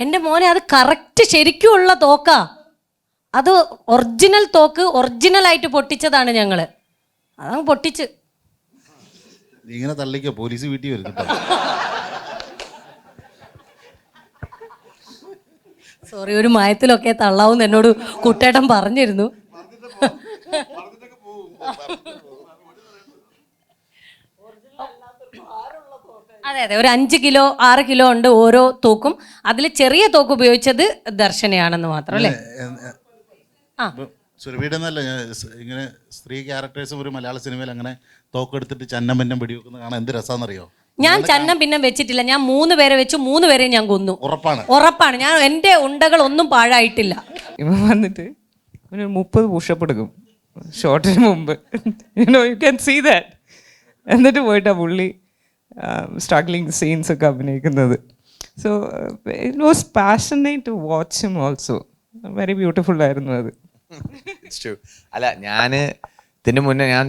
എൻ്റെ മോനെ അത് കറക്റ്റ് ശരിക്കുമുള്ള തോക്കാ. അത് ഒറിജിനൽ തോക്ക്, ഒറിജിനലായിട്ട് പൊട്ടിച്ചതാണ് ഞങ്ങൾ. അതങ്ങ് പൊട്ടിച്ച്. ഇങ്ങനെ തള്ളിക്കോ, പോലീസ് വീട്ടിൽ വരും കേട്ടോ. സോറി, ഒരു മയത്തിലൊക്കെ തള്ളാവൂന്ന് എന്നോട് കുട്ടേട്ടൻ പറഞ്ഞിരുന്നു. അതെ അതെ, ഒരു 5 കിലോ 6 കിലോ ഉണ്ട് ഓരോ തോക്കും. അതിൽ ചെറിയ തോക്ക് ഉപയോഗിച്ചത് ദർശനയാണെന്ന് മാത്രം അല്ലേ? സുരഭിയുടെ എന്നല്ല, ഇങ്ങനെ സ്ത്രീ ക്യാരക്ടേഴ്സ് ഒരു മലയാള സിനിമയിൽ അങ്ങനെ തോക്കെടുത്തിട്ട് ചന്നം പിന്നം വെടിവെക്കുന്നത് കാണാൻ എന്ത് രസാന്നറിയോ? ഞാൻ ചന്നം പിന്നെ വെച്ചിട്ടില്ല. ഞാൻ 3 പേരെ വെച്ചു, 3 പേരെയും ഞാൻ കൊന്നു. ഉറപ്പാണ്. ഞാൻ എൻ്റെ ഉണ്ടകൾ ഒന്നും പാഴായിട്ടില്ല. ഇവ വന്നിട്ട് 30 പുഷപ്പ് എടുക്കും ഷോട്ടിന് മുമ്പ്. You can see that. എന്നിട്ട് പോയിട്ടാ പുള്ളി സ്ട്രഗ്ലിംഗ് സീൻസ് ഒക്കെ അഭിനയിക്കുന്നത്. So it was passionate to watch him also. Very beautiful ആയിരുന്നു അത്. അല്ല, ഞാൻ ഇതിന് മുന്നേ ഞാൻ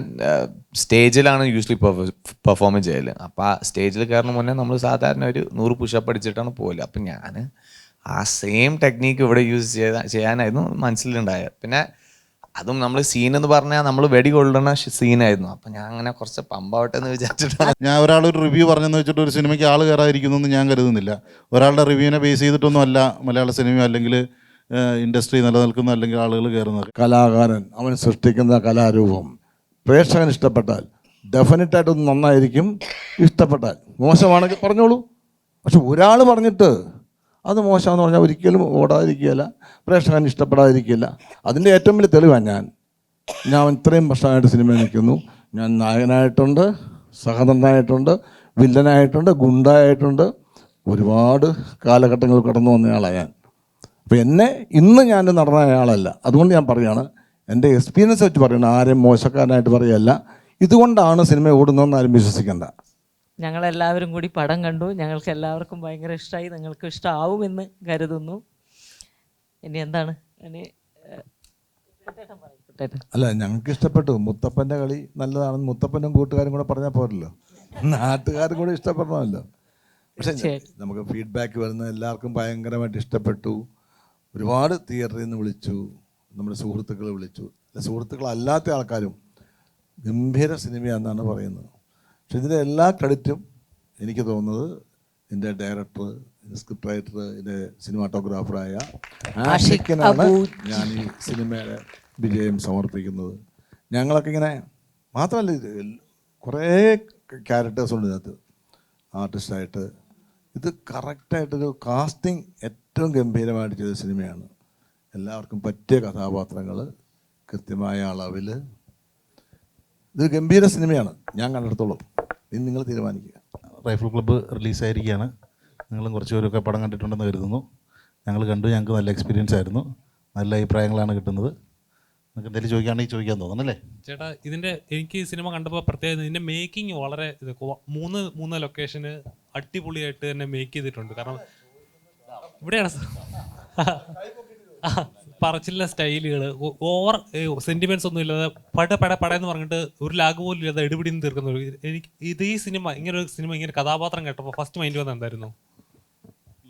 സ്റ്റേജിലാണ് യൂഷ്വലി പെർഫോം ചെയ്യല്. അപ്പോൾ ആ സ്റ്റേജിൽ കയറുന്ന മുന്നേ നമ്മൾ സാധാരണ ഒരു 100 പുഷപ്പ് അടിച്ചിട്ടാണ് പോകല്. അപ്പം ഞാൻ ആ സെയിം ടെക്നീക്ക് ഇവിടെ യൂസ് ചെയ്യാനായിരുന്നു മനസ്സിലുണ്ടായത്. പിന്നെ അതും നമ്മൾ സീൻ എന്ന് പറഞ്ഞാൽ നമ്മൾ വെടി കൊള്ളുന്ന സീനായിരുന്നു. അപ്പം ഞാൻ അങ്ങനെ കുറച്ച് പമ്പാവട്ടെ എന്ന് വിചാരിച്ചിട്ടാണ്. ഞാൻ ഒരാളൊരു റിവ്യൂ പറഞ്ഞെന്ന് വെച്ചിട്ട് ഒരു സിനിമയ്ക്ക് ആൾ കയറാതിരിക്കുന്നൊന്നും ഞാൻ കരുതുന്നില്ല. ഒരാളുടെ റിവ്യൂവിനെ ബേസ് ചെയ്തിട്ടൊന്നും അല്ല മലയാള സിനിമയോ അല്ലെങ്കിൽ ഇൻഡസ്ട്രി നിലനിൽക്കുന്ന അല്ലെങ്കിൽ ആളുകൾ കയറുന്നത്. കലാകാരൻ അവൻ സൃഷ്ടിക്കുന്ന കലാരൂപം പ്രേക്ഷകൻ ഇഷ്ടപ്പെട്ടാൽ ഡെഫിനറ്റായിട്ടൊന്ന് നന്നായിരിക്കും. ഇഷ്ടപ്പെട്ടാൽ മോശമാണെങ്കിൽ പറഞ്ഞോളൂ. പക്ഷെ ഒരാൾ പറഞ്ഞിട്ട് അത് മോശമെന്ന് പറഞ്ഞാൽ ഒരിക്കലും ഓടാതിരിക്കുകയില്ല, പ്രേക്ഷകൻ ഇഷ്ടപ്പെടാതിരിക്കില്ല. അതിൻ്റെ ഏറ്റവും വലിയ തെളിവാണ് ഞാൻ ഇത്രയും വർഷമായിട്ട് സിനിമയിൽ നിൽക്കുന്നു. ഞാൻ നായകനായിട്ടുണ്ട്, സഹനടനായിട്ടുണ്ട്, വില്ലനായിട്ടുണ്ട്, ഗുണ്ടായിട്ടുണ്ട്. ഒരുപാട് കാലഘട്ടങ്ങൾ കടന്നു വന്നയാളാണ് ഞാൻ. അപ്പോൾ എന്നെ ഇന്ന് ഞാൻ നടനായ ആളല്ല. അതുകൊണ്ട് ഞാൻ പറയുകയാണ്, എൻ്റെ എക്സ്പീരിയൻസ് വെച്ച് പറയണം, ആരെയും മോശക്കാരനായിട്ട് പറയുകയല്ല. ഇതുകൊണ്ടാണ് സിനിമ ഓടുന്നതെന്ന് ആരും വിശ്വസിക്കേണ്ട. ഞങ്ങളെല്ലാവരും കൂടി പടം കണ്ടു. ഞങ്ങൾക്ക് എല്ലാവർക്കും ഭയങ്കര ഇഷ്ടമായി. നിങ്ങൾക്ക് ഇഷ്ടമാവുമെന്ന് കരുതുന്നു. ഇനി എന്താണ് അല്ല, ഞങ്ങൾക്ക് ഇഷ്ടപ്പെട്ടു. മുത്തപ്പൻ്റെ കളി നല്ലതാണെന്ന് മുത്തപ്പനും കൂട്ടുകാരും കൂടെ പറഞ്ഞാൽ പോരല്ലോ, നാട്ടുകാരും കൂടെ ഇഷ്ടപ്പെടണമല്ലോ. പക്ഷേ നമുക്ക് ഫീഡ്ബാക്ക് വരുന്ന എല്ലാവർക്കും ഭയങ്കരമായിട്ട് ഇഷ്ടപ്പെട്ടു. ഒരുപാട് തിയേറ്ററിൽ നിന്ന് വിളിച്ചു, നമ്മുടെ സുഹൃത്തുക്കൾ വിളിച്ചു. സുഹൃത്തുക്കളല്ലാത്ത ആൾക്കാരും ഗംഭീര സിനിമയാണെന്നാണ് പറയുന്നത്. പക്ഷെ ഇതിൻ്റെ എല്ലാ ക്രെഡിറ്റും എനിക്ക് തോന്നുന്നത് എൻ്റെ ഡയറക്ടർ, സ്ക്രിപ്റ്റ് റൈറ്റർ, എൻ്റെ സിനിമാറ്റോഗ്രാഫറായ ആഷിഖിനാണ് ഞാൻ ഈ സിനിമയുടെ വിജയം സമർപ്പിക്കുന്നത്. ഞങ്ങളൊക്കെ ഇങ്ങനെ മാത്രമല്ല, കുറേ ക്യാരക്ടേഴ്സ് ഉണ്ട് ഇതിനകത്ത് ആർട്ടിസ്റ്റായിട്ട്. ഇത് കറക്റ്റായിട്ടൊരു കാസ്റ്റിംഗ് ഏറ്റവും ഗംഭീരമായിട്ട് ചെയ്ത സിനിമയാണ്. എല്ലാവർക്കും പറ്റിയ കഥാപാത്രങ്ങൾ, കൃത്യമായ അളവിൽ. ഇത് ഗംഭീര സിനിമയാണ് ഞാൻ കണ്ടിടത്തോളം. ഇനി നിങ്ങൾ തീരുമാനിക്കുക. റൈഫിൾ ക്ലബ്ബ് റിലീസായിരിക്കുകയാണ്. നിങ്ങളും കുറച്ച് പേരൊക്കെ പടം കണ്ടിട്ടുണ്ടെന്ന് കരുതുന്നു. ഞങ്ങൾ കണ്ടു, ഞങ്ങൾക്ക് നല്ല എക്സ്പീരിയൻസ് ആയിരുന്നു. നല്ല അഭിപ്രായങ്ങളാണ് കിട്ടുന്നത്. നിങ്ങൾക്ക് എന്തെങ്കിലും ചോദിക്കുകയാണെങ്കിൽ ചോദിക്കാൻ തോന്നണല്ലേ ചേട്ടാ? എനിക്ക് സിനിമ കണ്ടപ്പോൾ പ്രത്യേകത ഇതിൻ്റെ മേക്കിംഗ് വളരെ മൂന്ന് ലൊക്കേഷന് അടിപൊളിയായിട്ട് തന്നെ മേക്ക് ചെയ്തിട്ടുണ്ട്. കാരണം ഇവിടെയാണ് പറച്ചിലിൻ്റെ സ്റ്റൈലുകൾ, ഓവർ സെൻറ്റിമെൻറ്റ്സ് ഒന്നും ഇല്ലാതെ പട എന്ന് പറഞ്ഞിട്ട് ഒരു ലാഗ് പോലും ഇല്ലാതെ എടുപിടിന്ന് തീർക്കുന്ന എനിക്ക് ഈ സിനിമ ഇങ്ങനെ കഥാപാത്രം കേട്ടപ്പോൾ ഫസ്റ്റ് മൈൻഡ് വന്നത് എന്തായിരുന്നു?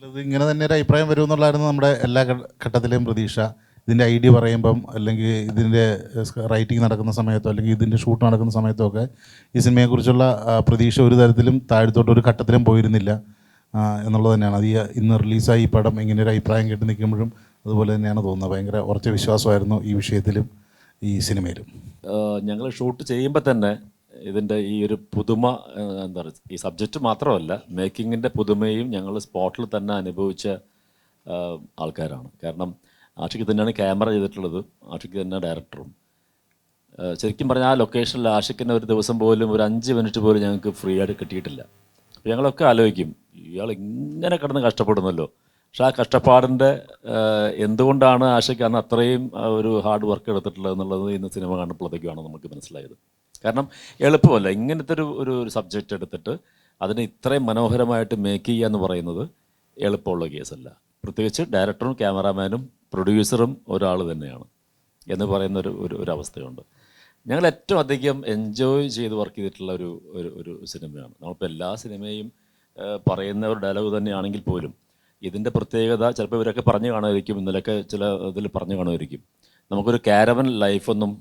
ഇത് ഇങ്ങനെ തന്നെ ഒരു അഭിപ്രായം വരുമെന്നുള്ളതായിരുന്നു നമ്മുടെ എല്ലാ ഘട്ടത്തിലെയും പ്രതീക്ഷ. ഇതിൻ്റെ ഐഡിയ പറയുമ്പം അല്ലെങ്കിൽ ഇതിൻ്റെ റൈറ്റിംഗ് നടക്കുന്ന സമയത്തോ അല്ലെങ്കിൽ ഇതിൻ്റെ ഷൂട്ട് നടക്കുന്ന സമയത്തോ ഒക്കെ ഈ സിനിമയെക്കുറിച്ചുള്ള പ്രതീക്ഷ ഒരു തരത്തിലും താഴത്തോട്ട് ഒരു ഘട്ടത്തിലും പോയിരുന്നില്ല എന്നുള്ളത് തന്നെയാണ്. അത് ഇന്ന് റിലീസായി ഈ പടം ഇങ്ങനെ ഒരു അഭിപ്രായം കേട്ട് നിൽക്കുമ്പോഴും അതുപോലെ തന്നെയാണ് തോന്നുന്നത്. ഭയങ്കര ഉറച്ച വിശ്വാസമായിരുന്നു ഈ വിഷയത്തിലും ഈ സിനിമയിലും. ഞങ്ങൾ ഷൂട്ട് ചെയ്യുമ്പോൾ തന്നെ ഇതിൻ്റെ ഈ ഒരു പുതുമ, എന്താ പറയുക, ഈ സബ്ജക്റ്റ് മാത്രമല്ല മേക്കിങ്ങിൻ്റെ പുതുമയും ഞങ്ങൾ സ്പോട്ടിൽ തന്നെ അനുഭവിച്ച ആൾക്കാരാണ്. കാരണം ആഷിക്ക് തന്നെയാണ് ക്യാമറ ചെയ്തിട്ടുള്ളത്, ആഷിക്ക് തന്നെ ഡയറക്ടറും. ശരിക്കും പറഞ്ഞാൽ ആ ലൊക്കേഷനിൽ ആഷിക്കിന് ഒരു ദിവസം പോലും ഒരു 5 മിനിറ്റ് പോലും ഞങ്ങൾക്ക് ഫ്രീ ആയിട്ട് കിട്ടിയിട്ടില്ല. അപ്പോൾ ഞങ്ങളൊക്കെ ആലോചിക്കും, ഇയാൾ ഇങ്ങനെ കിടന്ന് കഷ്ടപ്പെടുന്നല്ലോ. പക്ഷെ ആ കഷ്ടപ്പാടിൻ്റെ എന്തുകൊണ്ടാണ് ആഷിക്ക് അന്ന് അത്രയും ഒരു ഹാർഡ് വർക്ക് എടുത്തിട്ടുള്ളത് എന്നുള്ളത് ഇന്ന് സിനിമ കാണുമ്പോഴത്തേക്കാണ് നമുക്ക് മനസ്സിലായത്. കാരണം എളുപ്പമല്ല ഇങ്ങനത്തെ ഒരു സബ്ജക്റ്റ് എടുത്തിട്ട് അതിനെ ഇത്രയും മനോഹരമായിട്ട് മേക്ക് ചെയ്യുക എന്ന് പറയുന്നത് എളുപ്പമുള്ള കേസല്ല. പ്രത്യേകിച്ച് ഡയറക്ടറും ക്യാമറാമാനും പ്രൊഡ്യൂസറും ഒരാൾ തന്നെയാണ് എന്ന് പറയുന്ന ഒരു അവസ്ഥയുണ്ട്. ഞങ്ങൾ ഏറ്റവും അധികം എൻജോയ് ചെയ്ത് വർക്ക് ചെയ്തിട്ടുള്ള ഒരു സിനിമയാണ്. നമ്മളിപ്പോൾ എല്ലാ സിനിമയും പറയുന്ന ഒരു ഡയലോഗ് തന്നെയാണെങ്കിൽ പോലും ഇതിൻ്റെ പ്രത്യേകത ചിലപ്പോൾ ഇവരൊക്കെ പറഞ്ഞു കാണുമായിരിക്കും, ഇന്നലെയൊക്കെ ചില ഇതിൽ പറഞ്ഞു കാണുമായിരിക്കും, നമുക്കൊരു കാരവൻ ലൈഫൊന്നും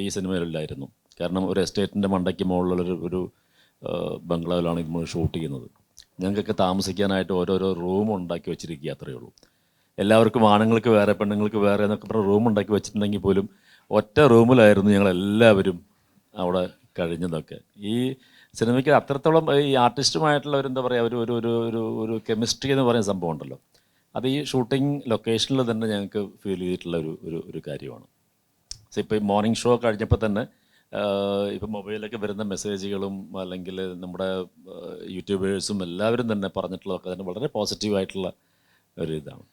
ഈ സിനിമയിലില്ലായിരുന്നു. കാരണം ഒരു എസ്റ്റേറ്റിൻ്റെ മണ്ടയ്ക്ക് മുകളിലുള്ളൊരു ബംഗ്ലാവിലാണ് നമ്മൾ ഷൂട്ട് ചെയ്യുന്നത്. ഞങ്ങൾക്കൊക്കെ താമസിക്കാനായിട്ട് ഓരോരോ റൂം ഉണ്ടാക്കി വെച്ചിരിക്കുക, അത്രയേ ഉള്ളൂ. എല്ലാവർക്കും ആണുങ്ങൾക്ക് വേറെ പെണ്ണുങ്ങൾക്ക് വേറെ എന്നൊക്കെ പറഞ്ഞ റൂം ഉണ്ടാക്കി വെച്ചിട്ടുണ്ടെങ്കിൽ പോലും ഒറ്റ റൂമിലായിരുന്നു ഞങ്ങളെല്ലാവരും അവിടെ കഴിഞ്ഞതൊക്കെ. ഈ സിനിമയ്ക്ക് അത്രത്തോളം ഈ ആർട്ടിസ്റ്റുമായിട്ടുള്ള ഒരു എന്താ പറയുക ഒരു ഒരു ഒരു ഒരു ഒരു കെമിസ്ട്രി എന്ന് പറയുന്ന സംഭവം ഉണ്ടല്ലോ, അത് ഈ ഷൂട്ടിംഗ് ലൊക്കേഷനിൽ തന്നെ ഞങ്ങൾക്ക് ഫീൽ ചെയ്തിട്ടുള്ള ഒരു കാര്യമാണ്. സോ ഇപ്പോൾ ഈ മോർണിംഗ് ഷോ കഴിഞ്ഞപ്പോൾ തന്നെ ഇപ്പം മൊബൈലിലൊക്കെ വരുന്ന മെസ്സേജുകളും അല്ലെങ്കിൽ നമ്മുടെ യൂട്യൂബേഴ്സും എല്ലാവരും തന്നെ പറഞ്ഞിട്ടുള്ളതൊക്കെ തന്നെ വളരെ പോസിറ്റീവായിട്ടുള്ള ഒരു ഇതാണ്.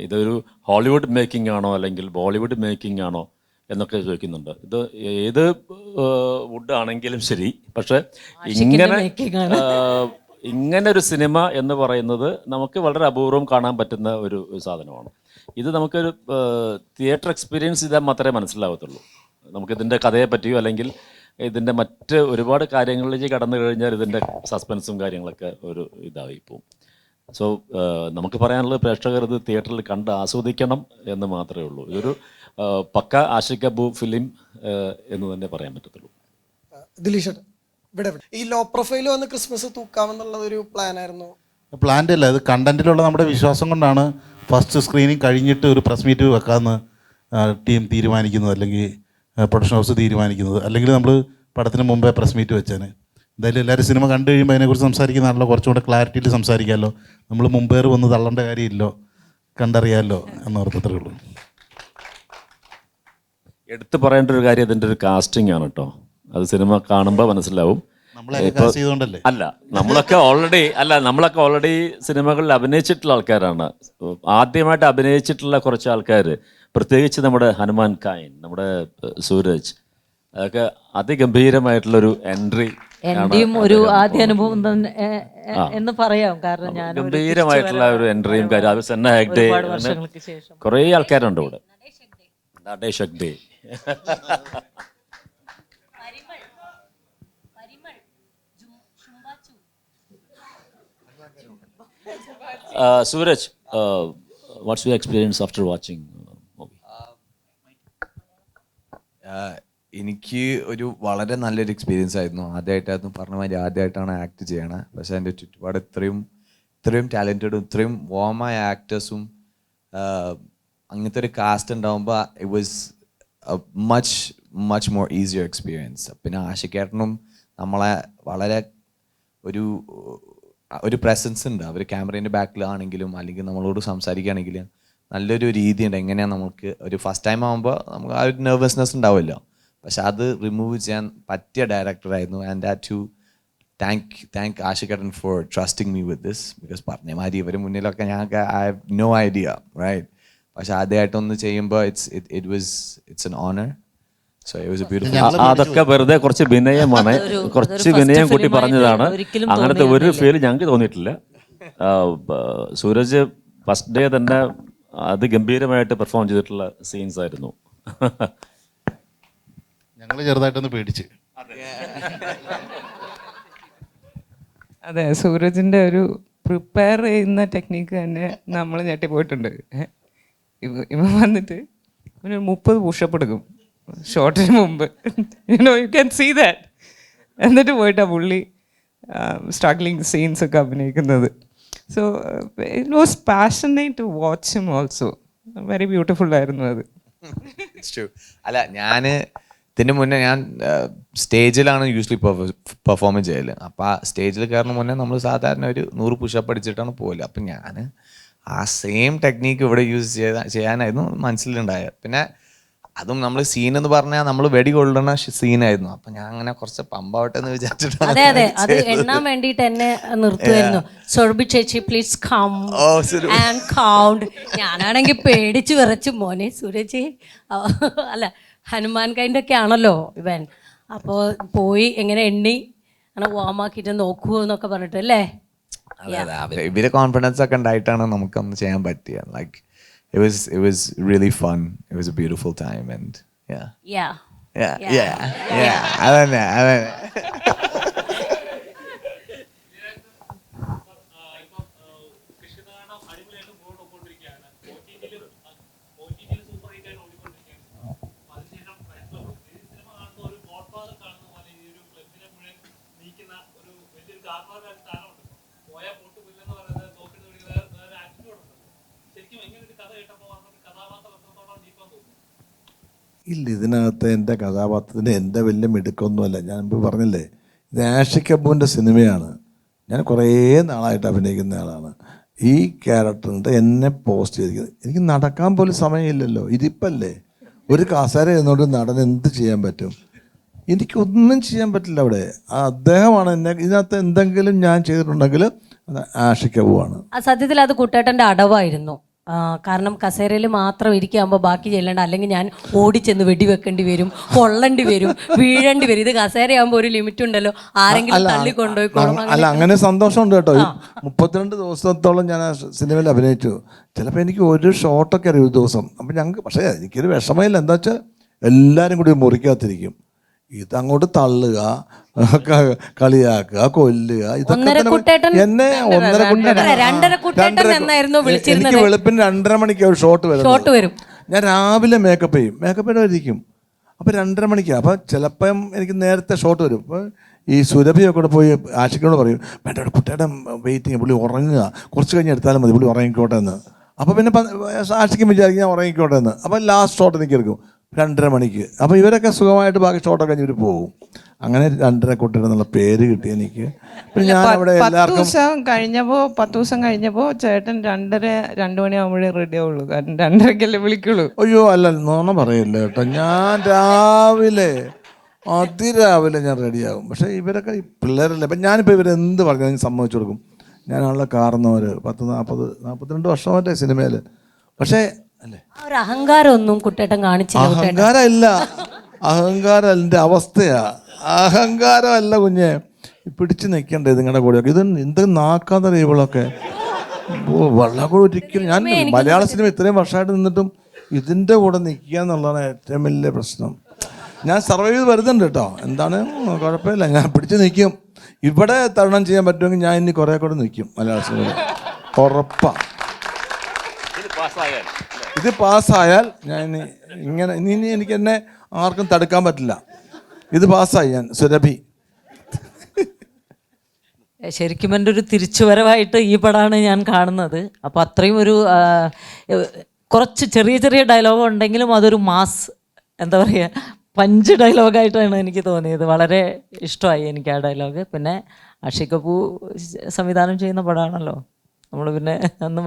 ഇതൊരു ഹോളിവുഡ് മേക്കിംഗ് ആണോ അല്ലെങ്കിൽ ബോളിവുഡ് മേക്കിംഗ് ആണോ എന്നൊക്കെ ചോദിക്കുന്നുണ്ട്. ഇത് ഏത് വുഡ് ആണെങ്കിലും ശരി, പക്ഷേ ഇങ്ങനെ ഒരു സിനിമ എന്ന് പറയുന്നത് നമുക്ക് വളരെ അപൂർവം കാണാൻ പറ്റുന്ന ഒരു സാധനമാണ്. ഇത് നമുക്കൊരു തിയേറ്റർ എക്സ്പീരിയൻസ് ചെയ്താൽ മാത്രമേ മനസ്സിലാവത്തുള്ളൂ. നമുക്കിതിൻ്റെ കഥയെ പറ്റിയോ അല്ലെങ്കിൽ ഇതിൻ്റെ മറ്റ് ഒരുപാട് കാര്യങ്ങളിലേക്ക് കടന്നു കഴിഞ്ഞാൽ ഇതിൻ്റെ സസ്പെൻസും കാര്യങ്ങളൊക്കെ ഒരു ഇതായി പോവും. സോ നമുക്ക് പറയാനുള്ളത് പ്രേക്ഷകർ ഇത് തിയേറ്ററിൽ കണ്ട് ആസ്വദിക്കണം എന്ന് മാത്രമേ ഉള്ളൂ. ഇതൊരു പക്ക ആഷിഖ് അബു ഫിലിം എന്ന് തന്നെ പറയാൻ പറ്റത്തുള്ളൂ. ദിലീഷ് ഇവിടെ ഈ ലോ പ്രൊഫൈൽ വന്ന് ക്രിസ്മസ് തൂക്കാമെന്നുള്ളതൊരു പ്ലാനായിരുന്നു? പ്ലാൻ്റെ അല്ല, ഇത് കണ്ടന്റിലുള്ള നമ്മുടെ വിശ്വാസം കൊണ്ടാണ് ഫസ്റ്റ് സ്ക്രീനിങ് കഴിഞ്ഞിട്ട് ഒരു പ്രസ് മീറ്റ് വെക്കാമെന്ന് ടീം തീരുമാനിക്കുന്നത്, അല്ലെങ്കിൽ പ്രൊഡക്ഷൻ ഹൗസ് തീരുമാനിക്കുന്നത്. അല്ലെങ്കിൽ നമ്മൾ പടത്തിന് മുമ്പേ പ്രസ് മീറ്റ് വെച്ചാൽ എന്തായാലും എല്ലാവരും സിനിമ കണ്ടു കഴിയുമ്പോൾ അതിനെക്കുറിച്ച് സംസാരിക്കുന്നതാണല്ലോ കുറച്ചുകൂടെ ക്ലാരിറ്റിയിൽ സംസാരിക്കാമല്ലോ. നമ്മൾ മുമ്പേറ് വന്ന് തള്ളേണ്ട കാര്യമില്ലോ, കണ്ടറിയാമല്ലോ എന്നോർത്തത്രേ ഉള്ളൂ. എടുത്തു പറയേണ്ട ഒരു കാര്യം അതിൻ്റെ ഒരു കാസ്റ്റിംഗ് ആണ് കേട്ടോ. അത് സിനിമ കാണുമ്പോൾ മനസ്സിലാവും. അല്ല നമ്മളൊക്കെ ഓൾറെഡി സിനിമകളിൽ അഭിനയിച്ചിട്ടുള്ള ആൾക്കാരാണ്. ആദ്യമായിട്ട് അഭിനയിച്ചിട്ടുള്ള കുറച്ച് ആൾക്കാർ, പ്രത്യേകിച്ച് നമ്മുടെ ഹനുമാൻ കായൻ, നമ്മുടെ സൂരജ്, അതൊക്കെ അതിഗംഭീരമായിട്ടുള്ളൊരു എൻട്രി ഒരു ആദ്യ അനുഭവം തന്നെ എന്ന് പറയാം. കാരണം ഞാൻ ഗംഭീരമായിട്ടുള്ള ഒരു എൻട്രിയും കാര്യം. സെന്ന ഹെഗ്ഡേ, കുറേ ആൾക്കാരുണ്ട് ഇവിടെ. Natesh Hegde, Suraj, what's your experience after watching movie? എനിക്ക് ഒരു വളരെ നല്ലൊരു എക്സ്പീരിയൻസ് ആയിരുന്നു. ആദ്യമായിട്ടായിരുന്നു, പറഞ്ഞ മാതിരി ആദ്യമായിട്ടാണ് ആക്ട് ചെയ്യണത്. പക്ഷേ എൻ്റെ ചുറ്റുപാട് ഇത്രയും ടാലൻറ്റഡും ഇത്രയും വോമായ ആക്ടേഴ്സും അങ്ങനത്തെ ഒരു കാസ്റ്റ് ഉണ്ടാകുമ്പോൾ it was much more easier experience. പിന്നെ ആഷിഖേട്ടനും നമ്മളെ വളരെ ഒരു പ്രസൻസ് ഉണ്ട്. അവർ ക്യാമറേൻ്റെ ബാക്കിലാണെങ്കിലും അല്ലെങ്കിൽ നമ്മളോട് സംസാരിക്കുകയാണെങ്കിലും നല്ലൊരു രീതിയുണ്ട്. എങ്ങനെയാണ് നമുക്ക് ഒരു ഫസ്റ്റ് ടൈം ആകുമ്പോൾ നമുക്ക് ആ ഒരു നെർവസ്നെസ് ഉണ്ടാവുമല്ലോ, പക്ഷെ അത് റിമൂവ് ചെയ്യാൻ പറ്റിയ ഡയറക്ടറായിരുന്നു. ആൻഡ് ദാറ്റ് ടു താങ്ക് ആഷിഖേട്ടൻ for trusting me with this. Because പറഞ്ഞ മാതിരി ഇവർ മുന്നിലൊക്കെ ഞങ്ങൾക്ക് I have no idea, right? പക്ഷെ ആദ്യമായിട്ടൊന്ന് ചെയ്യുമ്പോൾ it's an honour. So it was a beautiful. അതൊക്കെ വെറുതെ കുറച്ച് വിനയമാണ്, കുറച്ച് വിനയം കൂട്ടി പറഞ്ഞതാണ്. അങ്ങനത്തെ ഒരു ഫീൽ ഞങ്ങൾക്ക് തോന്നിയിട്ടില്ല. സൂരജ് ഫസ്റ്റ് ഡേ തന്നെ അതിഗംഭീരമായിട്ട് പെർഫോം ചെയ്തിട്ടുള്ള സീൻസ് ആയിരുന്നു. ഞങ്ങൾ ചെറുതായിട്ടൊന്ന് പേടിച്ച്. അതെ, സൂരജിൻ്റെ ഒരു പ്രിപ്പയർ ചെയ്യുന്ന ടെക്നിക്ക് തന്നെ നമ്മൾ ഞെട്ടിപ്പോയിട്ടുണ്ട്. ഇവ വന്നിട്ട് ഇവന് 30 പുഷപ്പ് എടുക്കും ഷോട്ടിന് മുമ്പ്. You can see that. എന്നിട്ട് പോയിട്ടാണ് പുള്ളി സ്ട്രഗ്ലിങ് സീൻസ് ഒക്കെ അഭിനയിക്കുന്നത്. So it was passionate to watch him also. Very beautiful ആയിരുന്നു അത്. അല്ല, ഇതിന് മുന്നേ ഞാൻ സ്റ്റേജിലാണ് യൂഷ്വലി പെർഫോമൻസ് ചെയ്യല്. അപ്പോൾ ആ സ്റ്റേജിൽ കയറുന്ന മുന്നേ നമ്മൾ സാധാരണ ഒരു 100 പുഷപ്പ് അടിച്ചിട്ടാണ് പോകല്. അപ്പം ഞാൻ ആ സെയിം ടെക്നീക്ക് ഇവിടെ യൂസ് ചെയ്യാനായിരുന്നു മനസ്സിലുണ്ടായത്. പിന്നെ അതും നമ്മൾ സീൻ എന്ന് പറഞ്ഞാൽ നമ്മൾ വെടി കൊള്ളുന്ന സീനായിരുന്നു. അപ്പൊ ഞാൻ അങ്ങനെ കുറച്ച് പമ്പാവട്ടെ എന്ന് വിചാരിച്ചിട്ടാണ്. അതെ അത് എണ്ണാൻ വേണ്ടിട്ട് എന്നെ നിർത്തുമായിരുന്നു. സൊർബി ചേച്ചി പ്ലീസ് കം ആൻഡ് കൗണ്ട്. ഞാനാണെങ്കിൽ പേടിച്ച് വിറച്ച്, മോനെ സൂരജ് അല്ല ഹനുമാൻ കൈൻ്റെ ഒക്കെ ആണല്ലോ ഇവൻ. അപ്പോൾ പോയി എങ്ങനെ എണ്ണി അങ്ങനെ വാമാക്കിയിട്ട് നോക്കൂ എന്നൊക്കെ പറഞ്ഞിട്ട് അല്ലേ. ഇവരെ കോൺഫിഡൻസ് ഒക്കെ ഉണ്ടായിട്ടാണ് നമുക്കൊന്ന് ചെയ്യാൻ പറ്റിയത്. Like it was really fun. It was a beautiful time and yeah. adane krishna ഇല്ല, ഇതിനകത്ത് എൻ്റെ കഥാപാത്രത്തിൻ്റെ എൻ്റെ വലിയ മിടുക്കൊന്നുമല്ല. ഞാൻ മുമ്പ് പറഞ്ഞില്ലേ, ഇത് ആഷിഖ് അബുവിൻ്റെ സിനിമയാണ്. ഞാൻ കുറേ നാളായിട്ട് അഭിനയിക്കുന്ന ആളാണ്. ഈ ക്യാരക്ടറിൻ്റെ എന്നെ പോസ്റ്റ് ചെയ്തിരിക്കുന്നത്. എനിക്ക് നടക്കാൻ പോലും സമയമില്ലല്ലോ, ഇരിപ്പല്ലേ. ഒരു കസേര ഇരുന്നോണ്ട് നടൻ എന്ത് ചെയ്യാൻ പറ്റും? എനിക്കൊന്നും ചെയ്യാൻ പറ്റില്ല അവിടെ. അദ്ദേഹമാണ് എന്നെ ഇതിനകത്ത് എന്തെങ്കിലും ഞാൻ ചെയ്തിട്ടുണ്ടെങ്കിൽ അത് ആഷിഖ് അബുവാണ്. സത്യത്തിൽ അത് കുട്ടേട്ടൻ്റെ അടവായിരുന്നു. കാരണം കസേരയിൽ മാത്രം ഇരിക്കുമ്പോൾ ബാക്കി ചെല്ലണ്ട, അല്ലെങ്കിൽ ഞാൻ ഓടിച്ചെന്ന് വെടിവെക്കേണ്ടി വരും, കൊള്ളേണ്ടി വരും, വീഴേണ്ടി വരും. ഇത് കസേരയാകുമ്പോൾ ഒരു ലിമിറ്റ് ഉണ്ടല്ലോ, ആരെങ്കിലും തള്ളി കൊണ്ടുപോയിക്കോളും. അല്ല, അങ്ങനെ സന്തോഷമുണ്ട് കേട്ടോ. 32 ദിവസത്തോളം ഞാൻ ആ സിനിമയിൽ അഭിനയിച്ചു. ചിലപ്പോൾ എനിക്ക് ഒരു ഷോട്ടൊക്കെ അറിയും ഒരു ദിവസം. അപ്പം ഞങ്ങൾക്ക്, പക്ഷേ എനിക്കൊരു വിഷമമില്ല. എന്താ വെച്ചാൽ എല്ലാവരും കൂടി മുറിക്കകത്തിരിക്കും. ഇതങ്ങോട്ട് തള്ളുക, കളിയാക്കുക, കൊല്ലുക, ഇതൊക്കെ എന്നെ എനിക്ക് വെളുപ്പിന് 2:30 മണിക്ക് ഒരു ഷോട്ട് വരും. ഞാൻ രാവിലെ മേക്കപ്പ് ചെയ്യും, മേക്കപ്പ് ഇരിക്കും. അപ്പോൾ 2:30 മണിക്കാണ്. അപ്പോൾ ചിലപ്പം എനിക്ക് നേരത്തെ ഷോട്ട് വരും. അപ്പോൾ ഈ സുരഭിയൊക്കെ കൂടെ പോയി ആഷിഖിനോട് പറയും, വേണ്ട കുട്ടിയുടെ വെയിറ്റിങ്, പുള്ളി ഉറങ്ങുക, കുറച്ച് കഴിഞ്ഞ് എടുത്താലും മതി, പുള്ളി ഉറങ്ങിക്കോട്ടെ എന്ന്. അപ്പോൾ പിന്നെ ആഷിക്കും വിചാരിക്കും ഞാൻ ഉറങ്ങിക്കോട്ടെ എന്ന്. അപ്പോൾ ലാസ്റ്റ് ഷോട്ട് എനിക്ക് എടുക്കും 2:30 മണിക്ക്. അപ്പോൾ ഇവരൊക്കെ സുഖമായിട്ട് ബാക്കി ഷോട്ടൊക്കെ കഴിഞ്ഞ് ഇവർ പോകും. അങ്ങനെ 2:30 കുട്ടിയുടെ എന്നുള്ള പേര് കിട്ടി എനിക്ക്. പിന്നെ ഞാൻ അവിടെ 10 ദിവസം കഴിഞ്ഞപ്പോൾ ചേട്ടൻ 2 മണിയാകുമ്പോഴേ റെഡി ആവുള്ളൂ. കാരണം 2:30 വിളിക്കുള്ളൂ. അയ്യോ അല്ല, നോണ പറയില്ല കേട്ടോ. ഞാൻ രാവിലെ അതിരാവിലെ ഞാൻ റെഡിയാകും. പക്ഷേ ഇവരൊക്കെ ഈ പിള്ളേരല്ലേ. അപ്പം ഞാനിപ്പോൾ ഇവരെന്ത് പറഞ്ഞാൽ ഞാൻ സമ്മതിച്ചു കൊടുക്കും. ഞാനുള്ള കാരണവർ 42 വർഷമായിട്ട് സിനിമയിൽ. പക്ഷേ അല്ലേ, ഒരു അഹങ്കാരമൊന്നും കുട്ടേട്ടൻ കാണിച്ചില്ല. അഹങ്കാരമല്ല, അഹങ്കാരം എൻ്റെ അവസ്ഥയാ. അഹങ്കാരമല്ല കുഞ്ഞെ, പിടിച്ചു നിൽക്കണ്ടേ നിങ്ങളുടെ കൂടെയൊക്കെ. ഇത് എന്ത് നാക്കാത്ത ഇവളൊക്കെ വെള്ളം കൂടെ ഒരിക്കലും. ഞാൻ മലയാള സിനിമ ഇത്രയും വർഷമായിട്ട് നിന്നിട്ടും ഇതിൻ്റെ കൂടെ നിൽക്കുക എന്നുള്ളതാണ് ഏറ്റവും വലിയ പ്രശ്നം. ഞാൻ സർവൈവ് ചെയ്ത് വരുന്നുണ്ട് കേട്ടോ. എന്താണ്, കുഴപ്പമില്ല, ഞാൻ പിടിച്ചു നിൽക്കും. ഇവിടെ തരണം ചെയ്യാൻ പറ്റുമെങ്കിൽ ഞാൻ ഇനി കുറേ കൂടെ നിൽക്കും മലയാള സിനിമയിൽ, ഉറപ്പാണ്. ഇത് പാസ്സായാൽ ഞാൻ ഇനി എനിക്ക് എന്നെ ആർക്കും തടുക്കാൻ പറ്റില്ല. ഇത് പാസ്സായി ഞാൻ. സുരഭി ശരിക്കും എൻ്റെ ഒരു തിരിച്ചുവരവായിട്ട് ഈ പടമാണ് ഞാൻ കാണുന്നത്. അപ്പോൾ അത്രയും ഒരു കുറച്ച് ചെറിയ ഡയലോഗ് ഉണ്ടെങ്കിലും അതൊരു മാസ്, എന്താ പറയുക, പഞ്ച് ഡയലോഗായിട്ടാണ് എനിക്ക് തോന്നിയത്. വളരെ ഇഷ്ടമായി എനിക്ക് ആ ഡയലോഗ്. പിന്നെ ആഷിഖ് അബു സംവിധാനം ചെയ്യുന്ന പടമാണല്ലോ, നമ്മൾ പിന്നെ ഒന്നും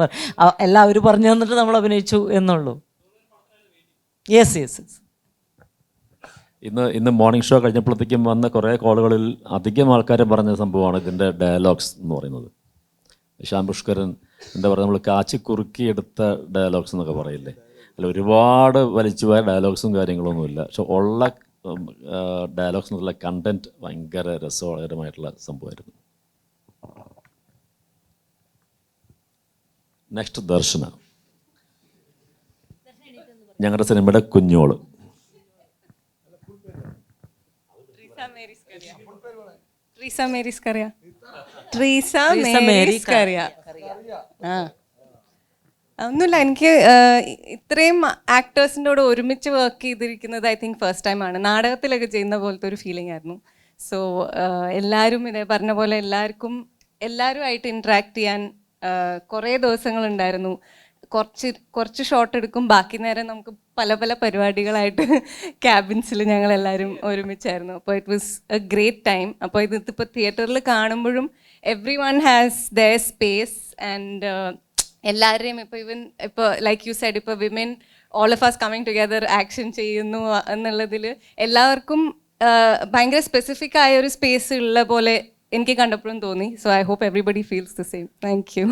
എല്ലാവരും പറഞ്ഞു തന്നിട്ട് നമ്മൾ അഭിനയിച്ചു എന്നുള്ളൂ. യെസ്. ഇന്ന് മോർണിംഗ് ഷോ കഴിഞ്ഞപ്പോഴത്തേക്കും വന്ന കുറേ കോളുകളിൽ അധികം ആൾക്കാരും പറഞ്ഞ സംഭവമാണ് ഇതിൻ്റെ ഡയലോഗ്സ് എന്ന് പറയുന്നത്. ശ്യാം പുഷ്കരൻ എന്താ പറയുക, നമ്മൾ കാച്ചി കുറുക്കിയെടുത്ത ഡയലോഗ്സ് എന്നൊക്കെ പറയില്ലേ, അല്ല ഒരുപാട് വലിച്ചു പോയ ഡയലോഗ്സും കാര്യങ്ങളൊന്നുമില്ല. പക്ഷെ ഉള്ള ഡയലോഗ്സ് എന്നുള്ള കണ്ടൻറ്റ് ഭയങ്കര രസകരമായിട്ടുള്ള സംഭവമായിരുന്നു. നെക്സ്റ്റ് ദർശന, ഞങ്ങളുടെ സിനിമയുടെ കുഞ്ഞോള്. ഒന്നുമില്ല, എനിക്ക് ഇത്രയും ആക്ടേഴ്സിൻ്റെ കൂടെ ഒരുമിച്ച് വർക്ക് ചെയ്തിരിക്കുന്നത് ഐ തിങ്ക് ഫസ്റ്റ് ടൈമാണ്. നാടകത്തിലൊക്കെ ചെയ്യുന്ന പോലത്തെ ഒരു ഫീലിംഗ് ആയിരുന്നു. സോ എല്ലാവരും ഇതേ പറഞ്ഞ പോലെ എല്ലാവരുമായിട്ട് ഇൻട്രാക്ട് ചെയ്യാൻ കുറേ ദിവസങ്ങളുണ്ടായിരുന്നു. കുറച്ച് ഷോട്ട് എടുക്കും, ബാക്കി നേരം നമുക്ക് പല പരിപാടികളായിട്ട് ക്യാബിൻസിൽ ഞങ്ങളെല്ലാവരും ഒരുമിച്ചായിരുന്നു. അപ്പോൾ it was A great time. അപ്പോൾ ഇതിപ്പോൾ തിയേറ്ററിൽ കാണുമ്പോഴും every one has their space and എല്ലാവരുടെയും ഇപ്പോൾ ലൈക്ക് യു സെഡ്, ഇപ്പോൾ women all of us coming together action ചെയ്യുന്നു എന്നുള്ളതിൽ എല്ലാവർക്കും ഭയങ്കര സ്പെസിഫിക് ആയ ഒരു സ്പേസ് ഉള്ള പോലെ എനിക്ക് കണ്ടപ്പോഴും തോന്നി. So I hope everybody feels the same. Thank you.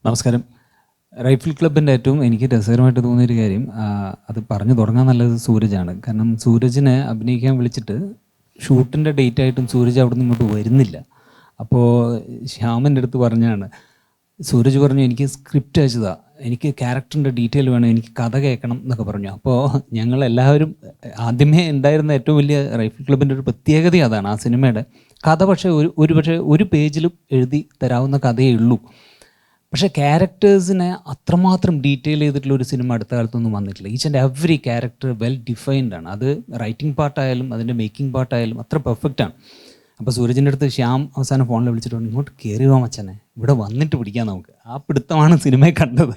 നമസ്കാരം. റൈഫിൾ ക്ലബിൻ്റെ ഏറ്റവും എനിക്ക് രസകരമായിട്ട് തോന്നിയൊരു കാര്യം, അത് പറഞ്ഞു തുടങ്ങാൻ നല്ലത് സൂരജാണ്. കാരണം സൂരജിനെ അഭിനയിക്കാൻ വിളിച്ചിട്ട് ഷൂട്ടിൻ്റെ ഡേറ്റ് ആയിട്ടും സൂരജ് അവിടെ നിന്ന് ഇങ്ങോട്ട് വരുന്നില്ല. അപ്പോൾ ശ്യാമൻ്റെ അടുത്ത് പറഞ്ഞാണ്, സൂരജ് പറഞ്ഞു എനിക്ക് സ്ക്രിപ്റ്റ് അയച്ചതാ, എനിക്ക് ക്യാരക്ടറിൻ്റെ ഡീറ്റെയിൽ വേണം, എനിക്ക് കഥ കേൾക്കണം എന്നൊക്കെ പറഞ്ഞു. അപ്പോൾ ഞങ്ങളെല്ലാവരും ആദ്യമേ ഉണ്ടായിരുന്ന ഏറ്റവും വലിയ റൈഫിൾ ക്ലബിൻ്റെ ഒരു പ്രത്യേകത അതാണ്, ആ സിനിമയുടെ കഥ പക്ഷേ ഒരു പേജിലും എഴുതി തരാവുന്ന കഥയേ ഉള്ളൂ. പക്ഷേ ക്യാരക്ടേഴ്സിനെ അത്രമാത്രം ഡീറ്റെയിൽ ചെയ്തിട്ടുള്ള ഒരു സിനിമ അടുത്ത കാലത്തൊന്നും വന്നിട്ടില്ല. Each and every character well defined ആണ്. അത് റൈറ്റിംഗ് പാർട്ടായാലും അതിൻ്റെ മേക്കിംഗ് പാർട്ടായാലും അത്ര പെർഫെക്റ്റ് ആണ്. അപ്പോൾ സൂരജിൻ്റെ അടുത്ത് ശ്യാം അവസാനം ഫോണിൽ വിളിച്ചിട്ട് പറഞ്ഞു, ഇങ്ങോട്ട് കയറി പോകാൻ മച്ചനെ, ഇവിടെ വന്നിട്ട് പിടിക്കാം നമുക്ക്. ആ പിടുത്തമാണ് സിനിമയെ കണ്ടത്.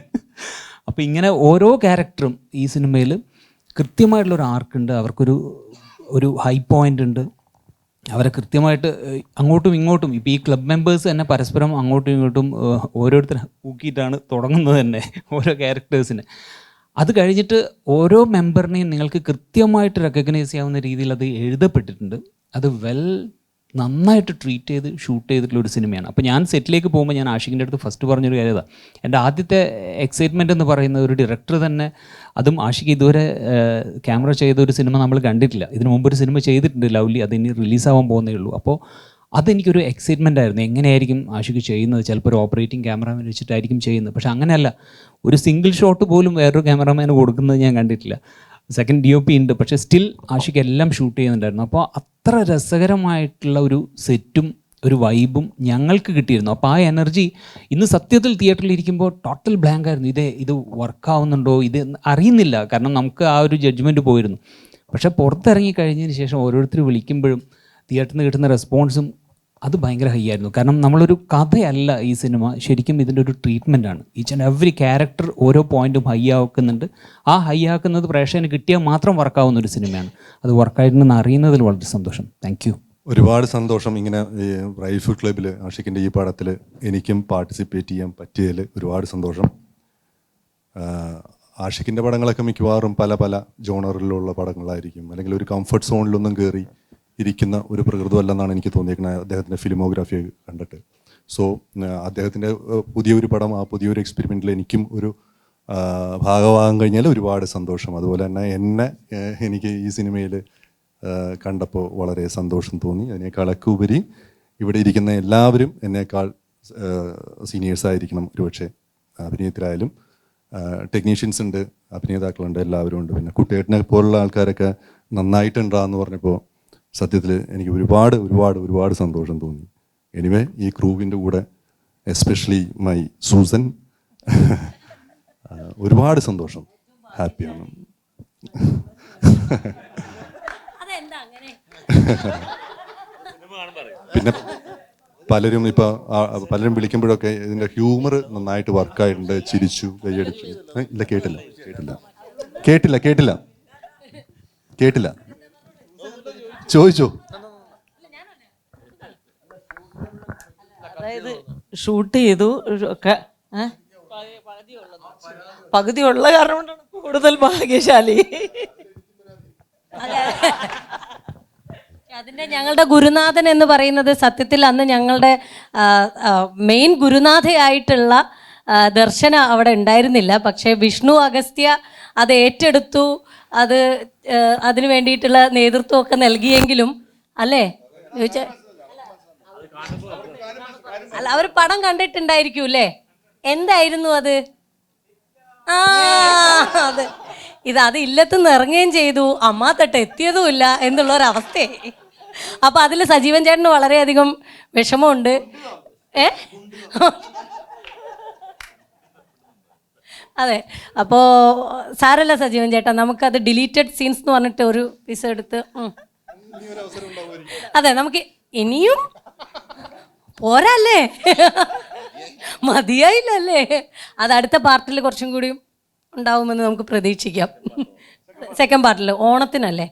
അപ്പോൾ ഇങ്ങനെ ഓരോ ക്യാരക്ടറും ഈ സിനിമയിൽ കൃത്യമായിട്ടുള്ളൊരു ആർക്കുണ്ട്, അവർക്കൊരു ഹൈ പോയിൻ്റ് ഉണ്ട്. അവരെ കൃത്യമായിട്ട് അങ്ങോട്ടും ഇങ്ങോട്ടും, ഇപ്പോൾ ഈ ക്ലബ് മെമ്പേഴ്സ് തന്നെ പരസ്പരം അങ്ങോട്ടും ഇങ്ങോട്ടും ഓരോരുത്തരെ ഊക്കിയിട്ടാണ് തുടങ്ങുന്നത് തന്നെ ഓരോ ക്യാരക്ടേഴ്സിനെ. അത് കഴിഞ്ഞിട്ട് ഓരോ മെമ്പറിനെയും നിങ്ങൾക്ക് കൃത്യമായിട്ട് റെക്കഗ്നൈസ് ചെയ്യാവുന്ന രീതിയിൽ അത് എഴുതപ്പെട്ടിട്ടുണ്ട്. അത് നന്നായിട്ട് ട്രീറ്റ് ചെയ്ത് ഷൂട്ട് ചെയ്തിട്ടുള്ള ഒരു സിനിമയാണ്. അപ്പോൾ ഞാൻ സെറ്റിലേക്ക് പോകുമ്പോൾ ഞാൻ ആഷിഖിൻ്റെ അടുത്ത് ഫസ്റ്റ് പറഞ്ഞൊരു കാര്യം ഇതാണ്, എൻ്റെ ആദ്യത്തെ എക്സൈറ്റ്മെൻറ്റ് എന്ന് പറയുന്ന ഒരു ഡയറക്ടർ തന്നെ, അതും ആഷിഖ് ഇതുവരെ ക്യാമറ ചെയ്ത ഒരു സിനിമ നമ്മൾ കണ്ടിട്ടില്ല. ഇതിനു മുമ്പ് ഒരു സിനിമ ചെയ്തിട്ടുണ്ട് ലവ്ലി, അതിനി റിലീസാവാൻ പോകുന്നേ ഉള്ളൂ. അപ്പോൾ അതെനിക്കൊരു എക്സൈറ്റ്മെൻ്റ് ആയിരുന്നു, എങ്ങനെയായിരിക്കും ആഷിഖ് ചെയ്യുന്നത്. ചിലപ്പോൾ ഒരു ഓപ്പറേറ്റിംഗ് ക്യാമറാമാൻ വെച്ചിട്ടായിരിക്കും ചെയ്യുന്നത്. പക്ഷേ അങ്ങനെയല്ല, ഒരു സിംഗിൾ ഷോട്ട് പോലും വേറൊരു ക്യാമറാമാന് കൊടുക്കുന്നത് ഞാൻ കണ്ടിട്ടില്ല. സെക്കൻഡ് DOP ഉണ്ട്, പക്ഷേ സ്റ്റിൽ ആഷിഖ് എല്ലാം ഷൂട്ട് ചെയ്യുന്നുണ്ടായിരുന്നു. അപ്പോൾ അത്ര രസകരമായിട്ടുള്ള ഒരു സെറ്റും ഒരു വൈബും ഞങ്ങൾക്ക് കിട്ടിയിരുന്നു. അപ്പോൾ ആ എനർജി ഇന്ന് സത്യത്തിൽ തിയേറ്ററിൽ ഇരിക്കുമ്പോൾ ടോട്ടൽ ബ്ലാങ്ക് ആയിരുന്നു. ഇത് വർക്കാവുന്നുണ്ടോ, ഇത് അറിയുന്നില്ല, കാരണം നമുക്ക് ആ ഒരു ജഡ്ജ്മെൻറ്റ് പോയിരുന്നു. പക്ഷേ പുറത്തിറങ്ങി കഴിഞ്ഞതിന് ശേഷം ഓരോരുത്തർ വിളിക്കുമ്പോഴും തിയേറ്ററിൽ നിന്ന് കിട്ടുന്ന റെസ്പോൺസും അത് ഭയങ്കര ഹൈ ആയിരുന്നു. കാരണം നമ്മളൊരു കഥയല്ല ഈ സിനിമ, ശരിക്കും ഇതിൻ്റെ ഒരു ട്രീറ്റ്മെൻറ്റാണ്. ഈച്ച് ആൻഡ് എവറി ക്യാരക്ടർ ഓരോ പോയിൻറ്റും ഹൈ ആക്കുന്നുണ്ട്. ആ ഹൈ ആക്കുന്നത് പ്രേക്ഷകന് കിട്ടിയാൽ മാത്രം വർക്കാവുന്ന ഒരു സിനിമയാണ്. അത് വർക്കായിട്ടുണ്ടെന്ന് അറിയുന്നതിൽ വളരെ സന്തോഷം. Thank you. ഒരുപാട് സന്തോഷം. ഇങ്ങനെ റൈഫിൾ ക്ലബിൽ ആഷിഖിൻ്റെ ഈ പടത്തിൽ എനിക്കും പാർട്ടിസിപ്പേറ്റ് ചെയ്യാൻ പറ്റിയതിൽ ഒരുപാട് സന്തോഷം. ആഷിഖിൻ്റെ പടങ്ങളൊക്കെ മിക്കവാറും പല ജോണറിലുള്ള പടങ്ങളായിരിക്കും, അല്ലെങ്കിൽ ഒരു കംഫർട്ട് സോണിലൊന്നും കയറി ഇരിക്കുന്ന ഒരു പ്രകൃതമല്ലെന്നാണ് എനിക്ക് തോന്നിയിരിക്കുന്നത് അദ്ദേഹത്തിൻ്റെ ഫിലിമോഗ്രാഫി കണ്ടിട്ട്. സോ അദ്ദേഹത്തിൻ്റെ പുതിയൊരു പടം, ആ പുതിയൊരു എക്സ്പെരിമെൻറ്റിൽ എനിക്കും ഒരു ഭാഗമാകാൻ കഴിഞ്ഞാൽ ഒരുപാട് സന്തോഷം. അതുപോലെ തന്നെ എനിക്ക് ഈ സിനിമയിൽ കണ്ടപ്പോൾ വളരെ സന്തോഷം തോന്നി. അതിനേക്കാളൊക്കെ ഉപരി ഇവിടെ ഇരിക്കുന്ന എല്ലാവരും എന്നേക്കാൾ സീനിയേഴ്സായിരിക്കണം ഒരുപക്ഷെ. അഭിനയത്തിലായാലും ടെക്നീഷ്യൻസ് ഉണ്ട്, അഭിനേതാക്കളുണ്ട്, എല്ലാവരും ഉണ്ട്. പിന്നെ കുട്ടിയേട്ടനെ പോലുള്ള ആൾക്കാരൊക്കെ നന്നായിട്ടുണ്ടാന്ന് പറഞ്ഞപ്പോൾ സത്യത്തിൽ എനിക്ക് ഒരുപാട് സന്തോഷം തോന്നി. എനിവേ, ഈ ക്രൂവിൻ്റെ കൂടെ എസ്പെഷ്യലി മൈ സൂസൻ, ഒരുപാട് സന്തോഷം, ഹാപ്പിയാണ്. പിന്നെ പലരും വിളിക്കുമ്പോഴൊക്കെ ഇതിൻ്റെ ഹ്യൂമർ നന്നായിട്ട് വർക്കായിട്ടുണ്ട്. ചിരിച്ചു, കൈയടിച്ചു. ഇല്ല, കേട്ടില്ല. ചോദിച്ചോ. അതായത് ഷൂട്ട് ചെയ്തു, പകുതിയുള്ള കാരണം കൊണ്ടാണ് കൂടുതൽ ഭാഗ്യശാലി. അതിൻ്റെ ഞങ്ങളുടെ ഗുരുനാഥൻ എന്ന് പറയുന്നത് സത്യത്തിൽ അന്ന് ഞങ്ങളുടെ മെയിൻ ഗുരുനാഥയായിട്ടുള്ള ദർശന അവിടെ ഉണ്ടായിരുന്നില്ല. പക്ഷേ വിഷ്ണു അഗസ്ത്യ അത് ഏറ്റെടുത്തു, അതിന് വേണ്ടിയിട്ടുള്ള നേതൃത്വമൊക്കെ നൽകിയെങ്കിലും അല്ലേ ചോദിച്ചാൽ അല്ല, അവർ പടം കണ്ടിട്ടുണ്ടായിരിക്കും അല്ലേ? എന്തായിരുന്നു അത്? അത് ഇല്ലത്തുനിന്ന് ഇറങ്ങുകയും ചെയ്തു, അമ്മാത്തട്ട് എത്തിയതുമില്ല എന്നുള്ളൊരവസ്ഥയായി. അപ്പം അതിൽ സജീവൻ ചേട്ടന് വളരെയധികം വിഷമമുണ്ട്. അതെ, അപ്പോൾ സാരല്ല സജീവൻ ചേട്ടാ, നമുക്കത് ഡിലീറ്റഡ് സീൻസ് എന്ന് പറഞ്ഞിട്ട് ഒരു പീസ് എടുത്ത് അതെ, നമുക്ക് ഇനിയും പോരല്ലേ, മതിയായില്ലല്ലേ? അത് അടുത്ത പാർട്ടിൽ കുറച്ചും കൂടി ഉണ്ടാവുമെന്ന് നമുക്ക് പ്രതീക്ഷിക്കാം. സെക്കൻഡ് പാർട്ടിൽ ഓണത്തിനല്ലേ?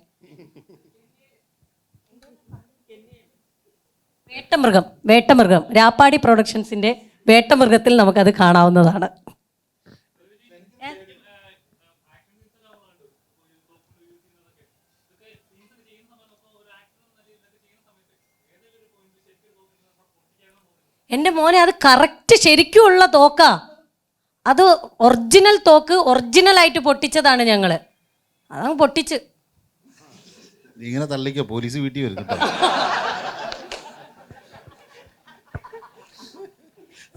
വേട്ടമൃഗം രാപ്പാടി പ്രൊഡക്ഷൻസിൻ്റെ വേട്ടമൃഗത്തിൽ നമുക്കത് കാണാവുന്നതാണ്. എൻ്റെ മോനെ, അത് കറക്റ്റ് ശരിക്കുമുള്ള തോക്കാ. അത് ഒറിജിനൽ തോക്ക്, ഒറിജിനലായിട്ട് പൊട്ടിച്ചതാണ് ഞങ്ങൾ. അതങ്ങ് പൊട്ടിച്ച് ഇങ്ങനെ തള്ളിക്കോ, പോലീസ് വീട്ടിൽ വരും.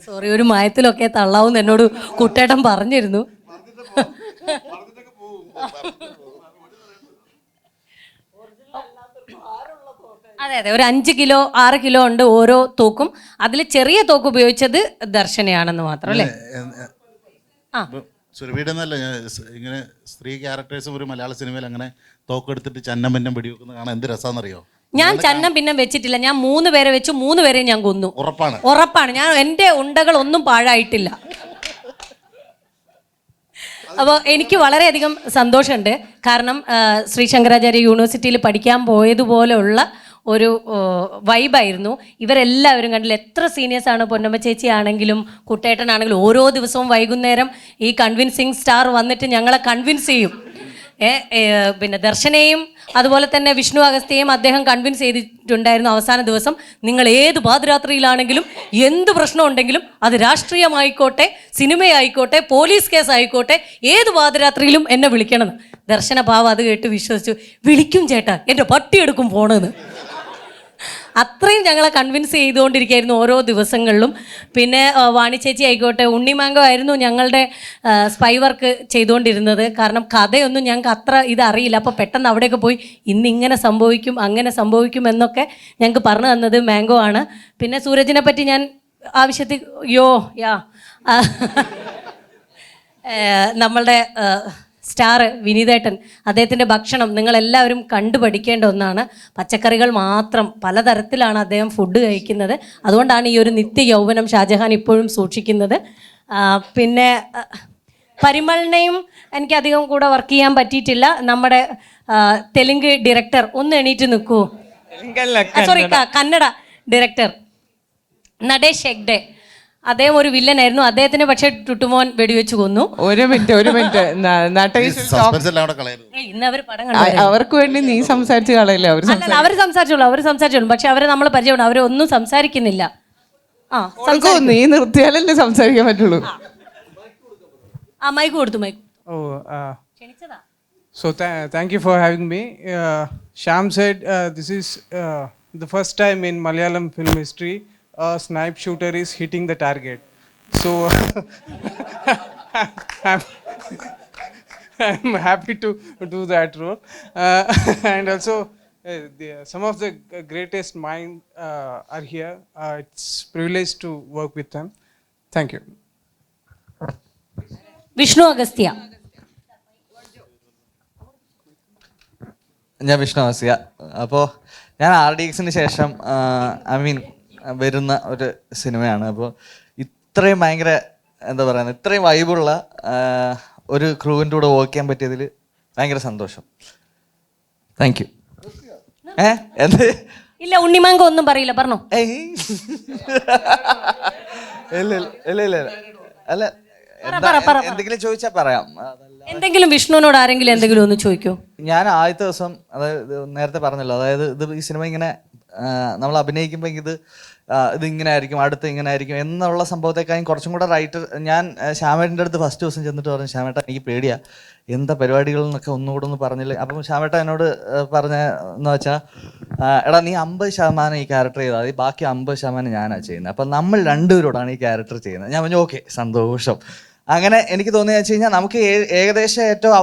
സോറി, ഒരു മയത്തിലൊക്കെ തള്ളാവൂന്ന് എന്നോട് കുട്ടേട്ടൻ പറഞ്ഞിരുന്നു. അതെ അതെ, ഒരു 5 കിലോ 6 കിലോ ഉണ്ട് ഓരോ തോക്കും. അതിൽ ചെറിയ തോക്ക് ഉപയോഗിച്ചത് ദർശനയാണെന്ന് മാത്രം അല്ലേ? ആ, സുരഭിയുടെ എന്നല്ല, ഇങ്ങനെ സ്ത്രീ ക്യാരക്ടേഴ്സും ഒരു മലയാള സിനിമയിൽ അങ്ങനെ തോക്കെടുത്തിട്ട് ചന്നം പിന്നം വെടിവെക്കുന്നത് കാണാൻ എന്ത് രസമാണെന്നറിയോ? ഞാൻ ചന്നം പിന്നെ വെച്ചിട്ടില്ല. ഞാൻ 3 പേരെ വെച്ചു, 3 പേരെയും ഞാൻ കൊന്നു. ഉറപ്പാണ്. ഞാൻ എൻ്റെ ഉണ്ടകൾ ഒന്നും പാഴായിട്ടില്ല. അപ്പോൾ എനിക്ക് വളരെയധികം സന്തോഷമുണ്ട്. കാരണം ശ്രീ ശങ്കരാചാര്യ യൂണിവേഴ്സിറ്റിയിൽ പഠിക്കാൻ പോയതുപോലെയുള്ള ഒരു വൈബായിരുന്നു. ഇവരെല്ലാവരും കണ്ടില്ല, എത്ര സീനിയേഴ്സാണ്. പൊന്നമ്മ ചേച്ചി ആണെങ്കിലും കുട്ടേട്ടനാണെങ്കിലും ഓരോ ദിവസവും വൈകുന്നേരം ഈ കൺവിൻസിങ് സ്റ്റാർ വന്നിട്ട് ഞങ്ങളെ കൺവിൻസ് ചെയ്യും. പിന്നെ ദർശനയും അതുപോലെ തന്നെ വിഷ്ണു അഗസ്ത്യയും അദ്ദേഹം കൺവിൻസ് ചെയ്തിട്ടുണ്ടായിരുന്നു. അവസാന ദിവസം നിങ്ങൾ ഏത് പാതിരാത്രിയിലാണെങ്കിലും എന്ത് പ്രശ്നം ഉണ്ടെങ്കിലും അത് രാഷ്ട്രീയമായിക്കോട്ടെ, സിനിമയായിക്കോട്ടെ, പോലീസ് കേസ് ആയിക്കോട്ടെ, ഏത് പാതിരാത്രിയിലും എന്നെ വിളിക്കണമെന്ന്. ദർശന പാവം അത് കേട്ട് വിശ്വസിച്ചു. വിളിക്കും ചേട്ടാ, എൻ്റെ പട്ടിയെടുക്കും ഫോണെന്ന്. അത്രയും ഞങ്ങളെ കൺവിൻസ് ചെയ്തുകൊണ്ടിരിക്കുകയായിരുന്നു ഓരോ ദിവസങ്ങളിലും. പിന്നെ വാണി ചേച്ചി ആയിക്കോട്ടെ, ഉണ്ണിമാങ്കോ ആയിരുന്നു ഞങ്ങളുടെ സ്പൈ വർക്ക് ചെയ്തുകൊണ്ടിരുന്നത്. കാരണം കഥയൊന്നും ഞങ്ങൾക്ക് അത്ര ഇതറിയില്ല. അപ്പോൾ പെട്ടെന്ന് അവിടെയൊക്കെ പോയി ഇന്നിങ്ങനെ സംഭവിക്കും അങ്ങനെ സംഭവിക്കും എന്നൊക്കെ ഞങ്ങൾക്ക് പറഞ്ഞു തന്നത് മാംഗോ ആണ്. പിന്നെ സൂരജിനെ പറ്റി ഞാൻ ആവശ്യത്തിൽ നമ്മളുടെ സ്റ്റാർ വിനീതേട്ടൻ, അദ്ദേഹത്തിൻ്റെ ഭക്ഷണം നിങ്ങളെല്ലാവരും കണ്ടു പഠിക്കേണ്ട ഒന്നാണ്. പച്ചക്കറികൾ മാത്രം, പലതരത്തിലാണ് അദ്ദേഹം ഫുഡ് കഴിക്കുന്നത്. അതുകൊണ്ടാണ് ഈ ഒരു നിത്യ യൗവനം ഷാജഹാൻ ഇപ്പോഴും സൂക്ഷിക്കുന്നത്. പിന്നെ പരിമളിനെയും എനിക്കധികം കൂടെ വർക്ക് ചെയ്യാൻ പറ്റിയിട്ടില്ല. നമ്മുടെ തെലുങ്ക് ഡയറക്ടർ, ഒന്ന് എണീറ്റ് നിൽക്കൂ. സോറി, കന്നഡ ഡയറക്ടർ നടേഷ് ഹെഗ്ഡെ, അദ്ദേഹം ഒരു വില്ലനായിരുന്നു. അദ്ദേഹത്തിന് പക്ഷേ ടുട്ടുമോൻ വെടിവെച്ച് കൊന്നു. ഒരു മിനിറ്റ് ഇന്ന് അവർ പടം കണ്ടു. അവർക്ക് വേണ്ടി നീ സംസാരിച്ച് കളയില്ലേ? അവർ സംസാരിച്ചോളൂ. പക്ഷെ അവരെ നമ്മൾ പരിചയമാണ്. അവരൊന്നും സംസാരിക്കുന്നില്ല. നീ നിർത്തിയാലല്ലേ സംസാരിക്കാൻ പറ്റുള്ളൂ. മൈക്ക് കൊടുത്തു. ക്ഷണിച്ചതാ. So thank you for having me. Sham said this is the first time in Malayalam film history a snipe shooter is hitting the target. So I'm happy to do that role. And also some of the greatest minds are here. It's privilege to work with them. Thank you. Vishnu Agastya. ഞാൻ വിഷ്ണു അഗസ്ത്യ. അപ്പോൾ ഞാൻ RDXന് ശേഷം വരുന്ന ഒരു സിനിമയാണ്. അപ്പോൾ ഇത്രയും ഭയങ്കര എന്താ പറയുന്നത്, ഇത്രയും വൈബുള്ള ഒരു ക്രൂവിൻ്റെ കൂടെ വർക്ക് ചെയ്യാൻ പറ്റിയതിൽ ഭയങ്കര സന്തോഷം. Thank you. എന്ത് ഇല്ല, ഉണ്ണിമാങ്കോ ഒന്നും പറയില്ല, പറഞ്ഞോ. ഇല്ല അല്ല, എന്തെങ്കിലും ചോദിച്ചാൽ പറയാം. എന്തെങ്കിലും വിഷ്ണുവിനോട് ആരെങ്കിലും എന്തെങ്കിലും ഒന്ന് ചോദിക്കോ? ഞാൻ ആദ്യത്തെ ദിവസം, അതായത് നേരത്തെ പറഞ്ഞല്ലോ, അതായത് ഇത് ഈ സിനിമ ഇങ്ങനെ നമ്മൾ അഭിനയിക്കുമ്പോൾ ഇതിങ്ങനെ ആയിരിക്കും, അടുത്ത് ഇങ്ങനെ ആയിരിക്കും എന്നുള്ള സംഭവത്തെക്കാളും കുറച്ചും കൂടെ റൈറ്റർ, ഞാൻ ശ്യാമേട്ടൻ്റെ അടുത്ത് ഫസ്റ്റ് ദിവസം ചെന്നിട്ട് പറഞ്ഞു, ശ്യാമേട്ട എനിക്ക് പേടിയാ, എന്താ പരിപാടികൾ എന്നൊക്കെ ഒന്നുകൂടെ ഒന്ന് പറഞ്ഞില്ലേ. അപ്പം ശ്യാമേട്ട എന്നോട് പറഞ്ഞെന്ന് വെച്ചാൽ, എടാ നീ 50% ഈ ക്യാരക്ടർ ചെയ്താൽ മതി, ബാക്കി 50% ഞാനാണ് ചെയ്യുന്നത്, അപ്പം നമ്മൾ രണ്ടുപേരോടാണ് ഈ ക്യാരക്ടർ ചെയ്യുന്നത്. ഞാൻ പറഞ്ഞു ഓക്കെ സന്തോഷം. അങ്ങനെ എനിക്ക് തോന്നിയെന്ന് വെച്ച് കഴിഞ്ഞാൽ നമുക്ക് ഏകദേശം ഏറ്റവും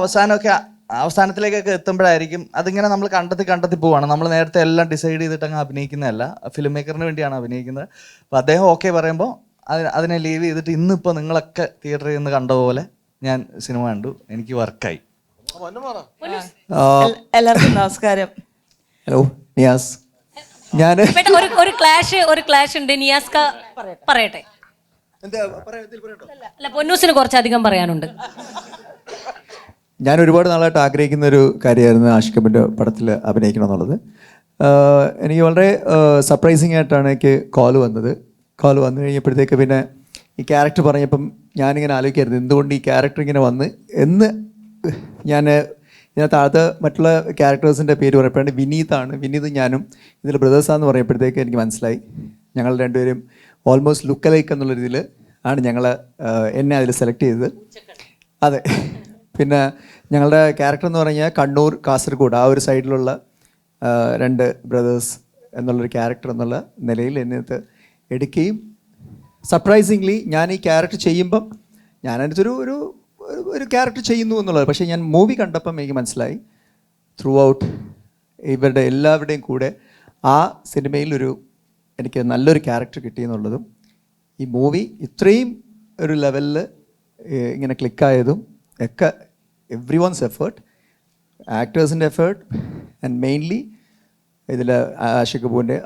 അവസാനത്തിലേക്കൊക്കെ എത്തുമ്പോഴായിരിക്കും അതിങ്ങനെ നമ്മൾ കണ്ടെത്തി പോവാണ്. നമ്മൾ നേരത്തെ എല്ലാം ഡിസൈഡ് ചെയ്തിട്ട് അങ്ങ് അഭിനയിക്കുന്നതല്ല, ഫിലിം മേക്കറിന് വേണ്ടിയാണ് അഭിനയിക്കുന്നത്. അപ്പോൾ അദ്ദേഹം ഓക്കെ പറയുമ്പോൾ അതിനെ ലീവ് ചെയ്തിട്ട് ഇന്നിപ്പോൾ നിങ്ങളൊക്കെ തിയേറ്ററിൽ നിന്ന് കണ്ട പോലെ ഞാൻ സിനിമ കണ്ടു, എനിക്ക് വർക്കായി. എല്ലാവർക്കും നമസ്കാരം. ഹലോ, നിയാസ്. ഞാൻ ഒരു ക്ലാഷ് ഉണ്ട്. നിയാസ്ക പറയട്ടെ. അല്ല, പൊന്നൂസിന് കുറച്ചധികം പറയാനുണ്ട്. ഞാൻ ഒരുപാട് നാളായിട്ട് ആഗ്രഹിക്കുന്ന ഒരു കാര്യമായിരുന്നു ആഷിഖ് കപൂറിൻ്റെ പടത്തിൽ അഭിനയിക്കണം എന്നുള്ളത്. എനിക്ക് വളരെ സർപ്രൈസിങ് ആയിട്ടാണ് എനിക്ക് കോൾ വന്നു കഴിഞ്ഞപ്പോഴത്തേക്ക് പിന്നെ ഈ ക്യാരക്ടർ പറഞ്ഞപ്പം ഞാനിങ്ങനെ ആലോചിക്കായിരുന്നു എന്തുകൊണ്ട് ഈ ക്യാരക്ടർ ഇങ്ങനെ വന്ന് എന്ന്. ഇതിനകത്ത് മറ്റുള്ള ക്യാരക്ടേഴ്സിൻ്റെ പേര് പറയപ്പോഴാണ് വിനീത് ഞാനും ഇതിൽ ബ്രദേഴ്സാന്ന് പറയുമ്പോഴത്തേക്ക് എനിക്ക് മനസ്സിലായി ഞങ്ങൾ രണ്ടുപേരും ഓൾമോസ്റ്റ് ലുക്ക് അലൈക്ക് എന്നുള്ള രീതിയിൽ ആണ് എന്നെ അതിൽ സെലക്ട് ചെയ്തത്. അതെ. പിന്നെ ഞങ്ങളുടെ ക്യാരക്ടർ എന്ന് പറഞ്ഞാൽ കണ്ണൂർ, കാസർഗോഡ് ആ ഒരു സൈഡിലുള്ള 2 ബ്രദേഴ്സ് എന്നുള്ളൊരു ക്യാരക്ടർ എന്നുള്ള നിലയിൽ എന്നെ എടുക്കുകയും സർപ്രൈസിംഗ്ലി ഞാൻ ഈ ക്യാരക്ടർ ചെയ്യുമ്പം ഞാനതിനകത്തൊരു ഒരു ഒരു ക്യാരക്ടർ ചെയ്യുന്നു എന്നുള്ളത്, പക്ഷേ ഞാൻ മൂവി കണ്ടപ്പം എനിക്ക് മനസ്സിലായി ത്രൂ ഔട്ട് ഇവരുടെ എല്ലാവരുടെയും കൂടെ ആ സിനിമയിൽ എനിക്ക് നല്ലൊരു ക്യാരക്ടർ കിട്ടിയെന്നുള്ളതും ഈ മൂവി ഇത്രയും ഒരു ലെവലിൽ ഇങ്ങനെ ക്ലിക്കായതും ഒക്കെ എവ്രി വൺസ് എഫേർട്ട്, ആക്ടേഴ്സിൻ്റെ എഫേർട്ട് ആൻഡ് മെയിൻലി ഇതിൽ ആഷിഖ് കപൂറിൻ്റെ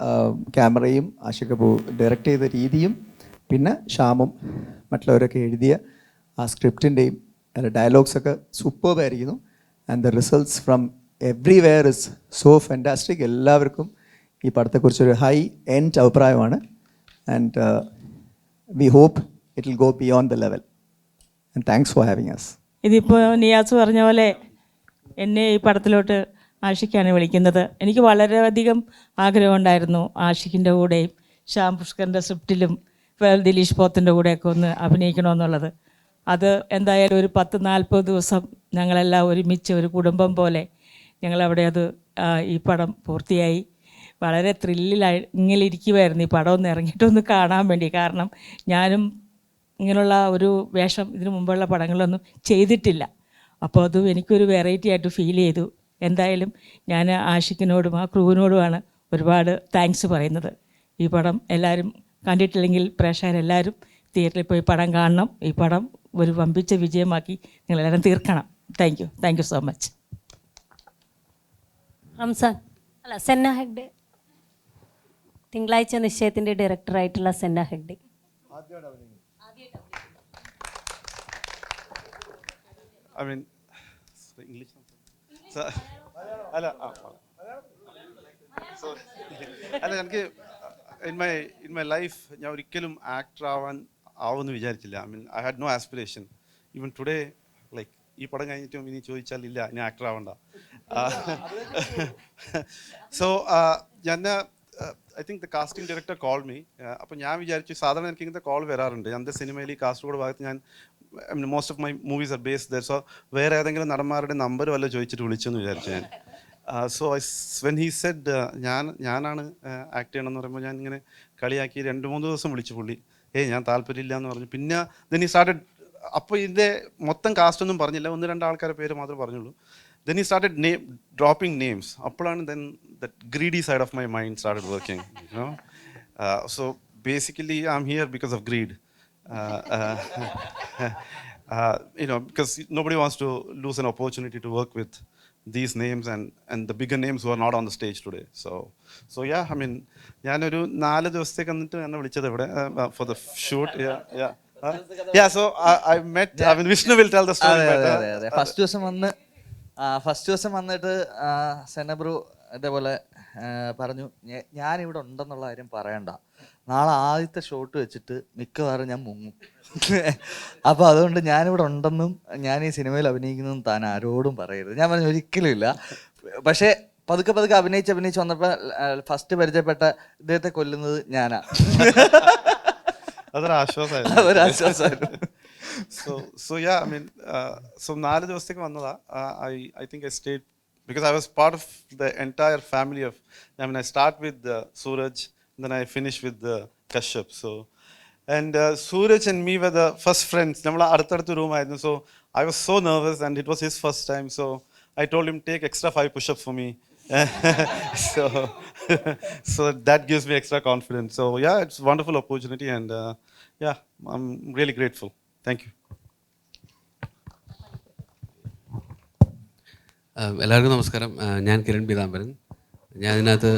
ക്യാമറയും ആഷിഖ് കപൂർ ഡയറക്റ്റ് ചെയ്ത രീതിയും പിന്നെ ഷ്യാമും മറ്റുള്ളവരൊക്കെ എഴുതിയ ആ സ്ക്രിപ്റ്റിൻ്റെയും ഡയലോഗ്സൊക്കെ സൂപ്പർബായിരിക്കുന്നു. And the results from everywhere is so fantastic. എല്ലാവർക്കും ഈ പടത്തെക്കുറിച്ചൊരു ഹൈ എൻഡ് അഭിപ്രായമാണ്. And we hope it will go beyond the level. And thanks for having us. ഇതിപ്പോൾ നിയാസ് പറഞ്ഞ പോലെ എന്നെ ഈ പടത്തിലോട്ട് ആഷിഖാണ് വിളിക്കുന്നത്. എനിക്ക് വളരെയധികം ആഗ്രഹമുണ്ടായിരുന്നു ആഷിഖിൻ്റെ കൂടെയും ശ്യാം പുഷ്കറിൻ്റെ സ്ക്രിപ്റ്റിലും ദിലീഷ് പോത്തിൻ്റെ കൂടെയൊക്കെ ഒന്ന് അഭിനയിക്കണമെന്നുള്ളത്. അത് എന്തായാലും ഒരു 10-40 ദിവസം ഞങ്ങളെല്ലാം ഒരുമിച്ച് ഒരു കുടുംബം പോലെ ഞങ്ങളവിടെ ഈ പടം പൂർത്തിയായി. വളരെ ത്രില്ലിലായി ഇങ്ങനെ ഇരിക്കുമായിരുന്നു ഈ പടം ഒന്ന് ഇറങ്ങിയിട്ടൊന്ന് കാണാൻ വേണ്ടി. കാരണം ഞാനും ഇങ്ങനെയുള്ള ഒരു വേഷം ഇതിനു മുമ്പുള്ള പടങ്ങളിലൊന്നും ചെയ്തിട്ടില്ല. അപ്പോൾ അതും എനിക്കൊരു വെറൈറ്റി ആയിട്ട് ഫീൽ ചെയ്തു. എന്തായാലും ഞാൻ ആഷിഖിനോടും ആ ക്രൂവിനോടുമാണ് ഒരുപാട് താങ്ക്സ് പറയുന്നത്. ഈ പടം എല്ലാവരും കണ്ടിട്ടില്ലെങ്കിൽ പ്രേക്ഷകരെല്ലാവരും തിയേറ്ററിൽ പോയി പടം കാണണം. ഈ പടം ഒരു വമ്പിച്ച വിജയമാക്കി നിങ്ങളെല്ലാവരും തീർക്കണം. Thank you so much. Ramzan അല്ല സെന്ന ഹെഗ്ഡെ, തിങ്കളാഴ്ച നിശ്ചയത്തിൻ്റെ ഡയറക്ടറായിട്ടുള്ള Senna Hegde. I mean, English. So, അല്ല എനിക്ക് ഇൻ മൈ ലൈഫ് ഞാൻ ഒരിക്കലും ആക്ടർ ആവുമെന്ന് വിചാരിച്ചില്ല. I mean I had no aspiration. Even today like ഈ പടം കഴിഞ്ഞിട്ടും ഇനി ചോദിച്ചാൽ ഇല്ല ഇനി ആക്ടർ ആവണ്ട. സോ ഞാൻ I think the casting director call me. അപ്പോൾ ഞാൻ വിചാരിച്ചു, സാധാരണ എനിക്ക് ഇങ്ങനത്തെ കോൾ വരാറുണ്ട്. എൻ്റെ സിനിമയിൽ ഈ കാസർഗോഡ് ഭാഗത്ത് ഞാൻ most of my movies are based there. So വേറെ ഏതെങ്കിലും നടന്മാരുടെ നമ്പർ വല്ല ചോദിച്ചിട്ട് വിളിച്ചെന്ന് വിചാരിച്ചു ഞാൻ. സോ വെൻ ഹീ സെഡ് ഞാനാണ് ആക്ട് ചെയ്യണമെന്ന് പറയുമ്പോൾ ഞാൻ ഇങ്ങനെ കളിയാക്കി 2-3 ദിവസം വിളിച്ചു പുള്ളി. ഞാൻ താല്പര്യമില്ല എന്ന് പറഞ്ഞു. പിന്നെ ദെൻ ഹി സ്റ്റാർട്ടഡ്. അപ്പോൾ ഇതിൻ്റെ മൊത്തം കാസ്റ്റൊന്നും പറഞ്ഞില്ല, 1-2 ആൾക്കാരുടെ പേര് മാത്രമേ പറഞ്ഞുള്ളൂ. Then he started dropping names. Appulan then that greedy side of my mind started working, you know. So basically I'm here because of greed. You know, because nobody wants to lose an opportunity to work with these names and the bigger names who are not on the stage today. So yeah, I mean, ഞാനൊരു 4 ദിവസത്തേക്ക് വന്നിട്ട് എന്നെ വിളിച്ചത് ഇവിടെ for the shoot. Yeah, so I met, I mean, Vishnu will tell the story better. First ദിവസം വന്നിട്ട് സെനബ്രു ഇതേപോലെ പറഞ്ഞു, ഞാനിവിടെ ഉണ്ടെന്നുള്ള കാര്യം പറയണ്ട, നാളെ ആദ്യത്തെ ഷോട്ട് വെച്ചിട്ട് മിക്കവാറും ഞാൻ മുങ്ങും. അപ്പോൾ അതുകൊണ്ട് ഞാനിവിടെ ഉണ്ടെന്നും ഞാൻ ഈ സിനിമയിൽ അഭിനയിക്കുന്നതും താൻ ആരോടും പറയരുത്. ഞാൻ പറഞ്ഞു ഒരിക്കലും ഇല്ല. പക്ഷേ പതുക്കെ അഭിനയിച്ച് വന്നപ്പോൾ ഫസ്റ്റ് പരിചയപ്പെട്ട ഇദ്ദേഹത്തെ കൊല്ലുന്നത് ഞാനാ. അതൊരാശ്വാസമായിരുന്നു. So yeah, I mean, so 4 ദിവസത്തേക്ക് വന്നതാ. I think I stayed because I was part of the entire family of, I mean, I start with Suraj, then I finish with Kashyap. So and Suraj and me were the first friends. നമ്മൾ അടുത്തടുത്ത room ആയിരുന്നു. So I was so nervous and it was his first time. So I told him take extra 5 push-ups for me. So that gives me extra confidence. So yeah, it's a wonderful opportunity and yeah, I'm really grateful. Thank you. എല്ലാവർക്കും നമസ്കാരം. ഞാൻ കിരൺ പീതാംബരൻ. ഞാൻ ഇതിനകത്ത്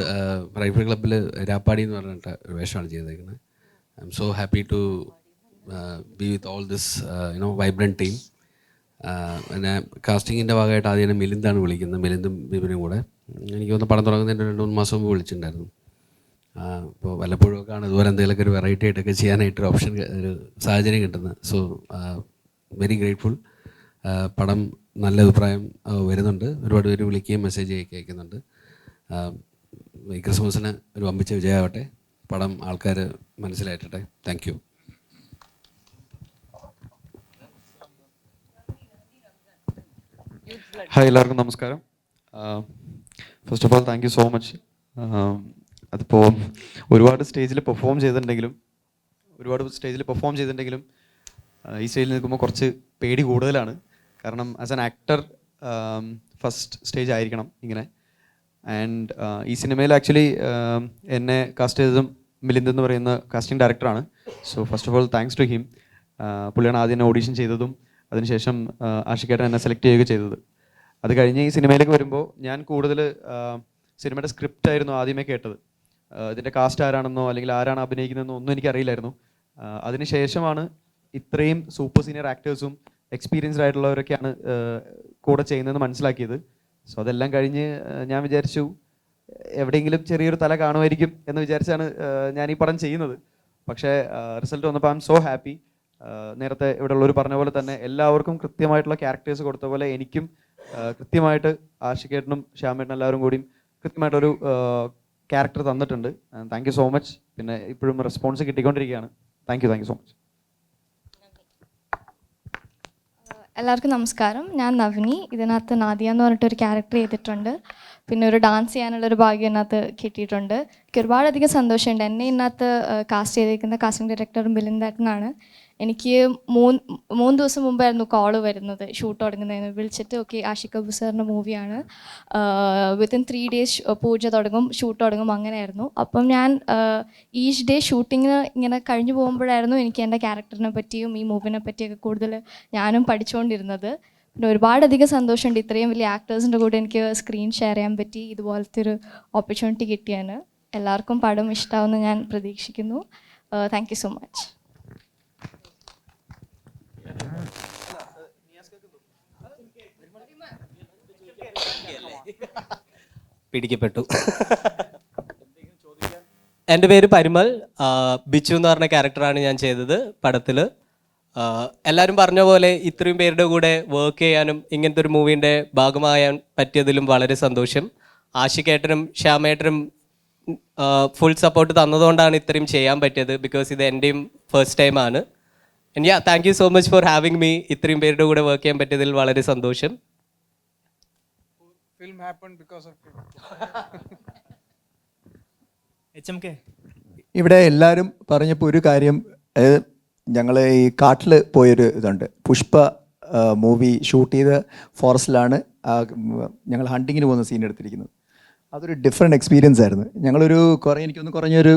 rifle ക്ലബ്ബിൽ രാപ്പാടി എന്ന് പറഞ്ഞിട്ട് ഒരു വേഷമാണ് ചെയ്തേക്കുന്നത്. I am so happy to be with all this vibrant team. പിന്നെ കാസ്റ്റിങ്ങിൻ്റെ ഭാഗമായിട്ട് ആദ്യം മിലിന്ദാണ് വിളിക്കുന്നത്, മിലിന്ദും ബിബിനും കൂടെ. എനിക്ക് തോന്നുന്നു പടം തുടങ്ങുന്നതിൻ്റെ 2-3 മാസം മുമ്പ് വിളിച്ചിട്ടുണ്ടായിരുന്നു. അപ്പോൾ വല്ലപ്പോഴുമൊക്കെയാണ് ഇതുപോലെ എന്തെങ്കിലുമൊക്കെ ഒരു വെറൈറ്റി ആയിട്ടൊക്കെ ചെയ്യാനായിട്ടൊരു ഓപ്ഷൻ, ഒരു സാഹചര്യം കിട്ടുന്നത്. So very grateful. പടം നല്ല അഭിപ്രായം വരുന്നുണ്ട്. ഒരുപാട് പേര് വിളിക്കുകയും മെസ്സേജ് അയക്കുന്നുണ്ട്. ഈ ക്രിസ്മസിന് ഒരു വമ്പിച്ച വിജയമാവട്ടെ. പടം ആൾക്കാർ മനസ്സിലായിട്ടെ. Thank you. ഹായ്, എല്ലാവർക്കും നമസ്കാരം. First of all thank you so much. അതിപ്പോൾ ഒരുപാട് സ്റ്റേജിൽ പെർഫോം ചെയ്തിട്ടുണ്ടെങ്കിലും ഒരുപാട് സ്റ്റേജിൽ പെർഫോം ചെയ്തിട്ടുണ്ടെങ്കിലും ഈ സ്റ്റേജിൽ നിൽക്കുമ്പോൾ കുറച്ച് പേടി കൂടുതലാണ്. കാരണം as an actor first stage ആയിരിക്കണം ഇങ്ങനെ. ആൻഡ് ഈ സിനിമയിൽ ആക്ച്വലി എന്നെ കാസ്റ്റ് ചെയ്തതും മിലിന്ദ് എന്ന് പറയുന്ന കാസ്റ്റിംഗ് ഡയറക്ടറാണ്. So first of all thanks to him. പുള്ളിയാണ് ആദ്യം എന്നെ ഓഡീഷൻ ചെയ്തതും അതിനുശേഷം ആഷിക്കേട്ടൻ എന്നെ സെലക്ട് ചെയ്യുക ചെയ്തത്. അത് കഴിഞ്ഞ് ഈ സിനിമയിലേക്ക് വരുമ്പോൾ ഞാൻ കൂടുതൽ സിനിമയുടെ സ്ക്രിപ്റ്റ് ആയിരുന്നു ആദ്യമേ കേട്ടത്. ഇതിൻ്റെ കാസ്റ്റ് ആരാണെന്നോ അല്ലെങ്കിൽ ആരാണ് അഭിനയിക്കുന്നതെന്നോ ഒന്നും എനിക്കറിയില്ലായിരുന്നു. അതിനുശേഷമാണ് ഇത്രയും സൂപ്പർ സീനിയർ ആക്ടേഴ്സും എക്സ്പീരിയൻസ്ഡ് ആയിട്ടുള്ളവരൊക്കെയാണ് കൂടെ ചെയ്യുന്നതെന്ന് മനസ്സിലാക്കിയത്. സോ അതെല്ലാം കഴിഞ്ഞ് ഞാൻ വിചാരിച്ചു എവിടെയെങ്കിലും ചെറിയൊരു തല കാണുമായിരിക്കും എന്ന് വിചാരിച്ചാണ് ഞാൻ ഈ പടം ചെയ്യുന്നത്. പക്ഷേ റിസൾട്ട് വന്നപ്പോൾ ഐ എം സോ ഹാപ്പി. നേരത്തെ ഇവിടെ ഉള്ളവർ പറഞ്ഞ പോലെ തന്നെ എല്ലാവർക്കും കൃത്യമായിട്ടുള്ള ക്യാരക്ടേഴ്സ് കൊടുത്ത പോലെ എനിക്കും കൃത്യമായിട്ട് ആഷിക്കേട്ടനും ശ്യാമേട്ടനും എല്ലാവരും കൂടിയും കൃത്യമായിട്ടൊരു ക്യാരക്ടർ തന്നിട്ടുണ്ട്. Thank you so much. പിന്നെ ഇപ്പോഴും റെസ്പോൺസ് കിട്ടിക്കൊണ്ടിരിക്കുകയാണ്. Thank you so much. എല്ലാവർക്കും നമസ്കാരം. ഞാൻ നവനി. ഇതിനകത്ത് നാദിയ എന്ന് പറഞ്ഞിട്ടൊരു ക്യാരക്ടർ ചെയ്തിട്ടുണ്ട്. പിന്നെ ഒരു ഡാൻസ് ചെയ്യാനുള്ളൊരു ഭാഗ്യം ഇതിനകത്ത് കിട്ടിയിട്ടുണ്ട്. എനിക്ക് ഒരുപാടധികം സന്തോഷമുണ്ട്. എന്നെ ഇതിനകത്ത് കാസ്റ്റ് ചെയ്തിരിക്കുന്ന കാസ്റ്റിംഗ് ഡയറക്ടർ മിലിന്ദേട്ടനാണ്. എനിക്ക് മൂന്ന് ദിവസം മുമ്പായിരുന്നു കോള് വരുന്നത് ഷൂട്ട് തുടങ്ങുന്നതിന്. വിളിച്ചിട്ട് ഓക്കെ ആഷിഖ് കപൂർ സാറിൻ്റെ മൂവിയാണ്, വിത്തിൻ 3 days പൂജ തുടങ്ങും, ഷൂട്ട് തുടങ്ങും, അങ്ങനെയായിരുന്നു. അപ്പം ഞാൻ ഈച്ച് ഡേ ഷൂട്ടിങ്ങിന് ഇങ്ങനെ കഴിഞ്ഞു പോകുമ്പോഴായിരുന്നു എനിക്ക് എൻ്റെ ക്യാരക്ടറിനെ പറ്റിയും ഈ മൂവിനെ പറ്റിയൊക്കെ കൂടുതൽ ഞാനും പഠിച്ചുകൊണ്ടിരുന്നത്. പിന്നെ ഒരുപാടധികം സന്തോഷമുണ്ട് ഇത്രയും വലിയ ആക്ടേഴ്സിൻ്റെ കൂടെ എനിക്ക് സ്ക്രീൻ ഷെയർ ചെയ്യാൻ പറ്റി. ഇതുപോലത്തെ ഒരു ഓപ്പർച്യൂണിറ്റി കിട്ടിയാണ്. എല്ലാവർക്കും പടം ഇഷ്ടമാവുമെന്ന് ഞാൻ പ്രതീക്ഷിക്കുന്നു. Thank you so much. പിടിക്കപ്പെട്ടു. എൻ്റെ പേര് പരിമൽ. ബിച്ചു എന്ന് പറഞ്ഞ ക്യാരക്ടറാണ് ഞാൻ ചെയ്തത് പടത്തിൽ. എല്ലാവരും പറഞ്ഞ പോലെ ഇത്രയും പേരുടെ കൂടെ വർക്ക് ചെയ്യാനും ഇങ്ങനത്തെ ഒരു മൂവീൻ്റെ ഭാഗമാകാൻ പറ്റിയതിലും വളരെ സന്തോഷം. ആഷിക്കേട്ടനും ശ്യാമേട്ടനും ഫുൾ സപ്പോർട്ട് തന്നതുകൊണ്ടാണ് ഇത്രയും ചെയ്യാൻ പറ്റിയത്. ബിക്കോസ് ഇത് എൻ്റെയും ഫസ്റ്റ് ടൈമാണ്. Thank you so much for having me. ഇത്രയും പേരുടെ കൂടെ വർക്ക് ചെയ്യാൻ പറ്റിയതിൽ വളരെ സന്തോഷം. Film happened because of it. HMK. ഇവിടെ എല്ലാവരും പറഞ്ഞപ്പോൾ ഒരു കാര്യം, ഞങ്ങൾ ഈ കാട്ടിൽ പോയൊരു ഇതുണ്ട്. പുഷ്പ മൂവി ഷൂട്ട് ചെയ്ത ഫോറസ്റ്റിലാണ് ഞങ്ങൾ ഹണ്ടിങ്ങിന് പോകുന്ന സീൻ എടുത്തിരിക്കുന്നത്. അതൊരു ഡിഫറെൻറ്റ് എക്സ്പീരിയൻസ് ആയിരുന്നു. ഞങ്ങളൊരു എനിക്കൊന്ന് കുറഞ്ഞൊരു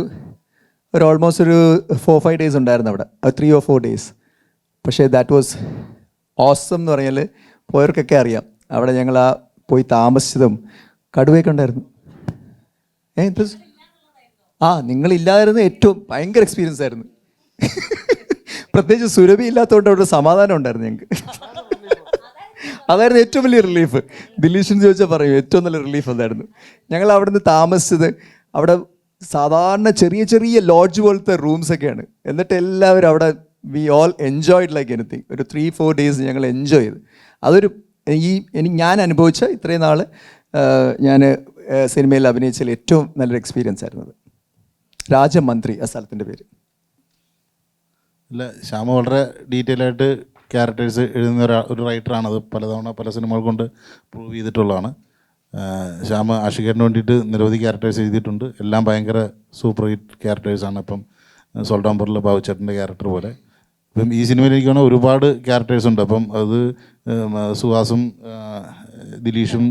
ഓൾമോസ്റ്റ് ഒരു 4-5 days ഉണ്ടായിരുന്നു അവിടെ, 3 or 4 days. പക്ഷേ ദാറ്റ് വാസ് ഓസം എന്ന് പറഞ്ഞാൽ പോയവർക്കൊക്കെ അറിയാം. അവിടെ ഞങ്ങൾ പോയി താമസിച്ചതും കടുവയൊക്കെ ഉണ്ടായിരുന്നു. നിങ്ങളില്ലായിരുന്നു ഏറ്റവും ഭയങ്കര എക്സ്പീരിയൻസ് ആയിരുന്നു. പ്രത്യേകിച്ച് സുരഭി ഇല്ലാത്തതുകൊണ്ട് അവിടെ സമാധാനം ഉണ്ടായിരുന്നു ഞങ്ങൾക്ക്. അതായിരുന്നു ഏറ്റവും വലിയ റിലീഫ്. ദിലീഷൻ ചോദിച്ചാൽ പറയും ഏറ്റവും നല്ല റിലീഫ് അതായിരുന്നു. ഞങ്ങൾ അവിടെ നിന്ന് താമസിച്ചത് അവിടെ സാധാരണ ചെറിയ ചെറിയ ലോഡ്ജ് പോലത്തെ റൂംസൊക്കെയാണ്. എന്നിട്ട് എല്ലാവരും അവിടെ we all enjoyed like anything. ഒരു 3-4 days ഞങ്ങൾ എൻജോയ് ചെയ്ത്. അതൊരു ഞാൻ അനുഭവിച്ച ഇത്രയും നാൾ ഞാൻ സിനിമയിൽ അഭിനയിച്ചതിൽ ഏറ്റവും നല്ലൊരു എക്സ്പീരിയൻസ് ആയിരുന്നത്. രാജമന്ത്രി ആ സ്ഥലത്തിൻ്റെ പേര്. അല്ല, ശ്യാമ വളരെ ഡീറ്റെയിൽ ആയിട്ട് ക്യാരക്ടേഴ്സ് എഴുതുന്ന ഒരു റൈറ്ററാണ്. അത് പലതവണ പല സിനിമകൾ കൊണ്ട് പ്രൂവ് ചെയ്തിട്ടുള്ളതാണ്. ശ്യാമ ആഷിഖേട്ടന് വേണ്ടിയിട്ട് നിരവധി ക്യാരക്ടേഴ്സ് എഴുതിയിട്ടുണ്ട്. എല്ലാം ഭയങ്കര സൂപ്പർ ഹിറ്റ് ക്യാരക്ടേഴ്സാണ്. ഇപ്പം സോൾട്ടാംപൂറിലെ ബാബുച്ചേട്ടൻ്റെ ക്യാരക്ടർ പോലെ ഇപ്പം ഈ സിനിമയിൽ എനിക്ക് തോന്നുന്നു ഒരുപാട് ക്യാരക്ടേഴ്സ് ഉണ്ട്. അപ്പം അത് സുഹാസും ദിലീഷും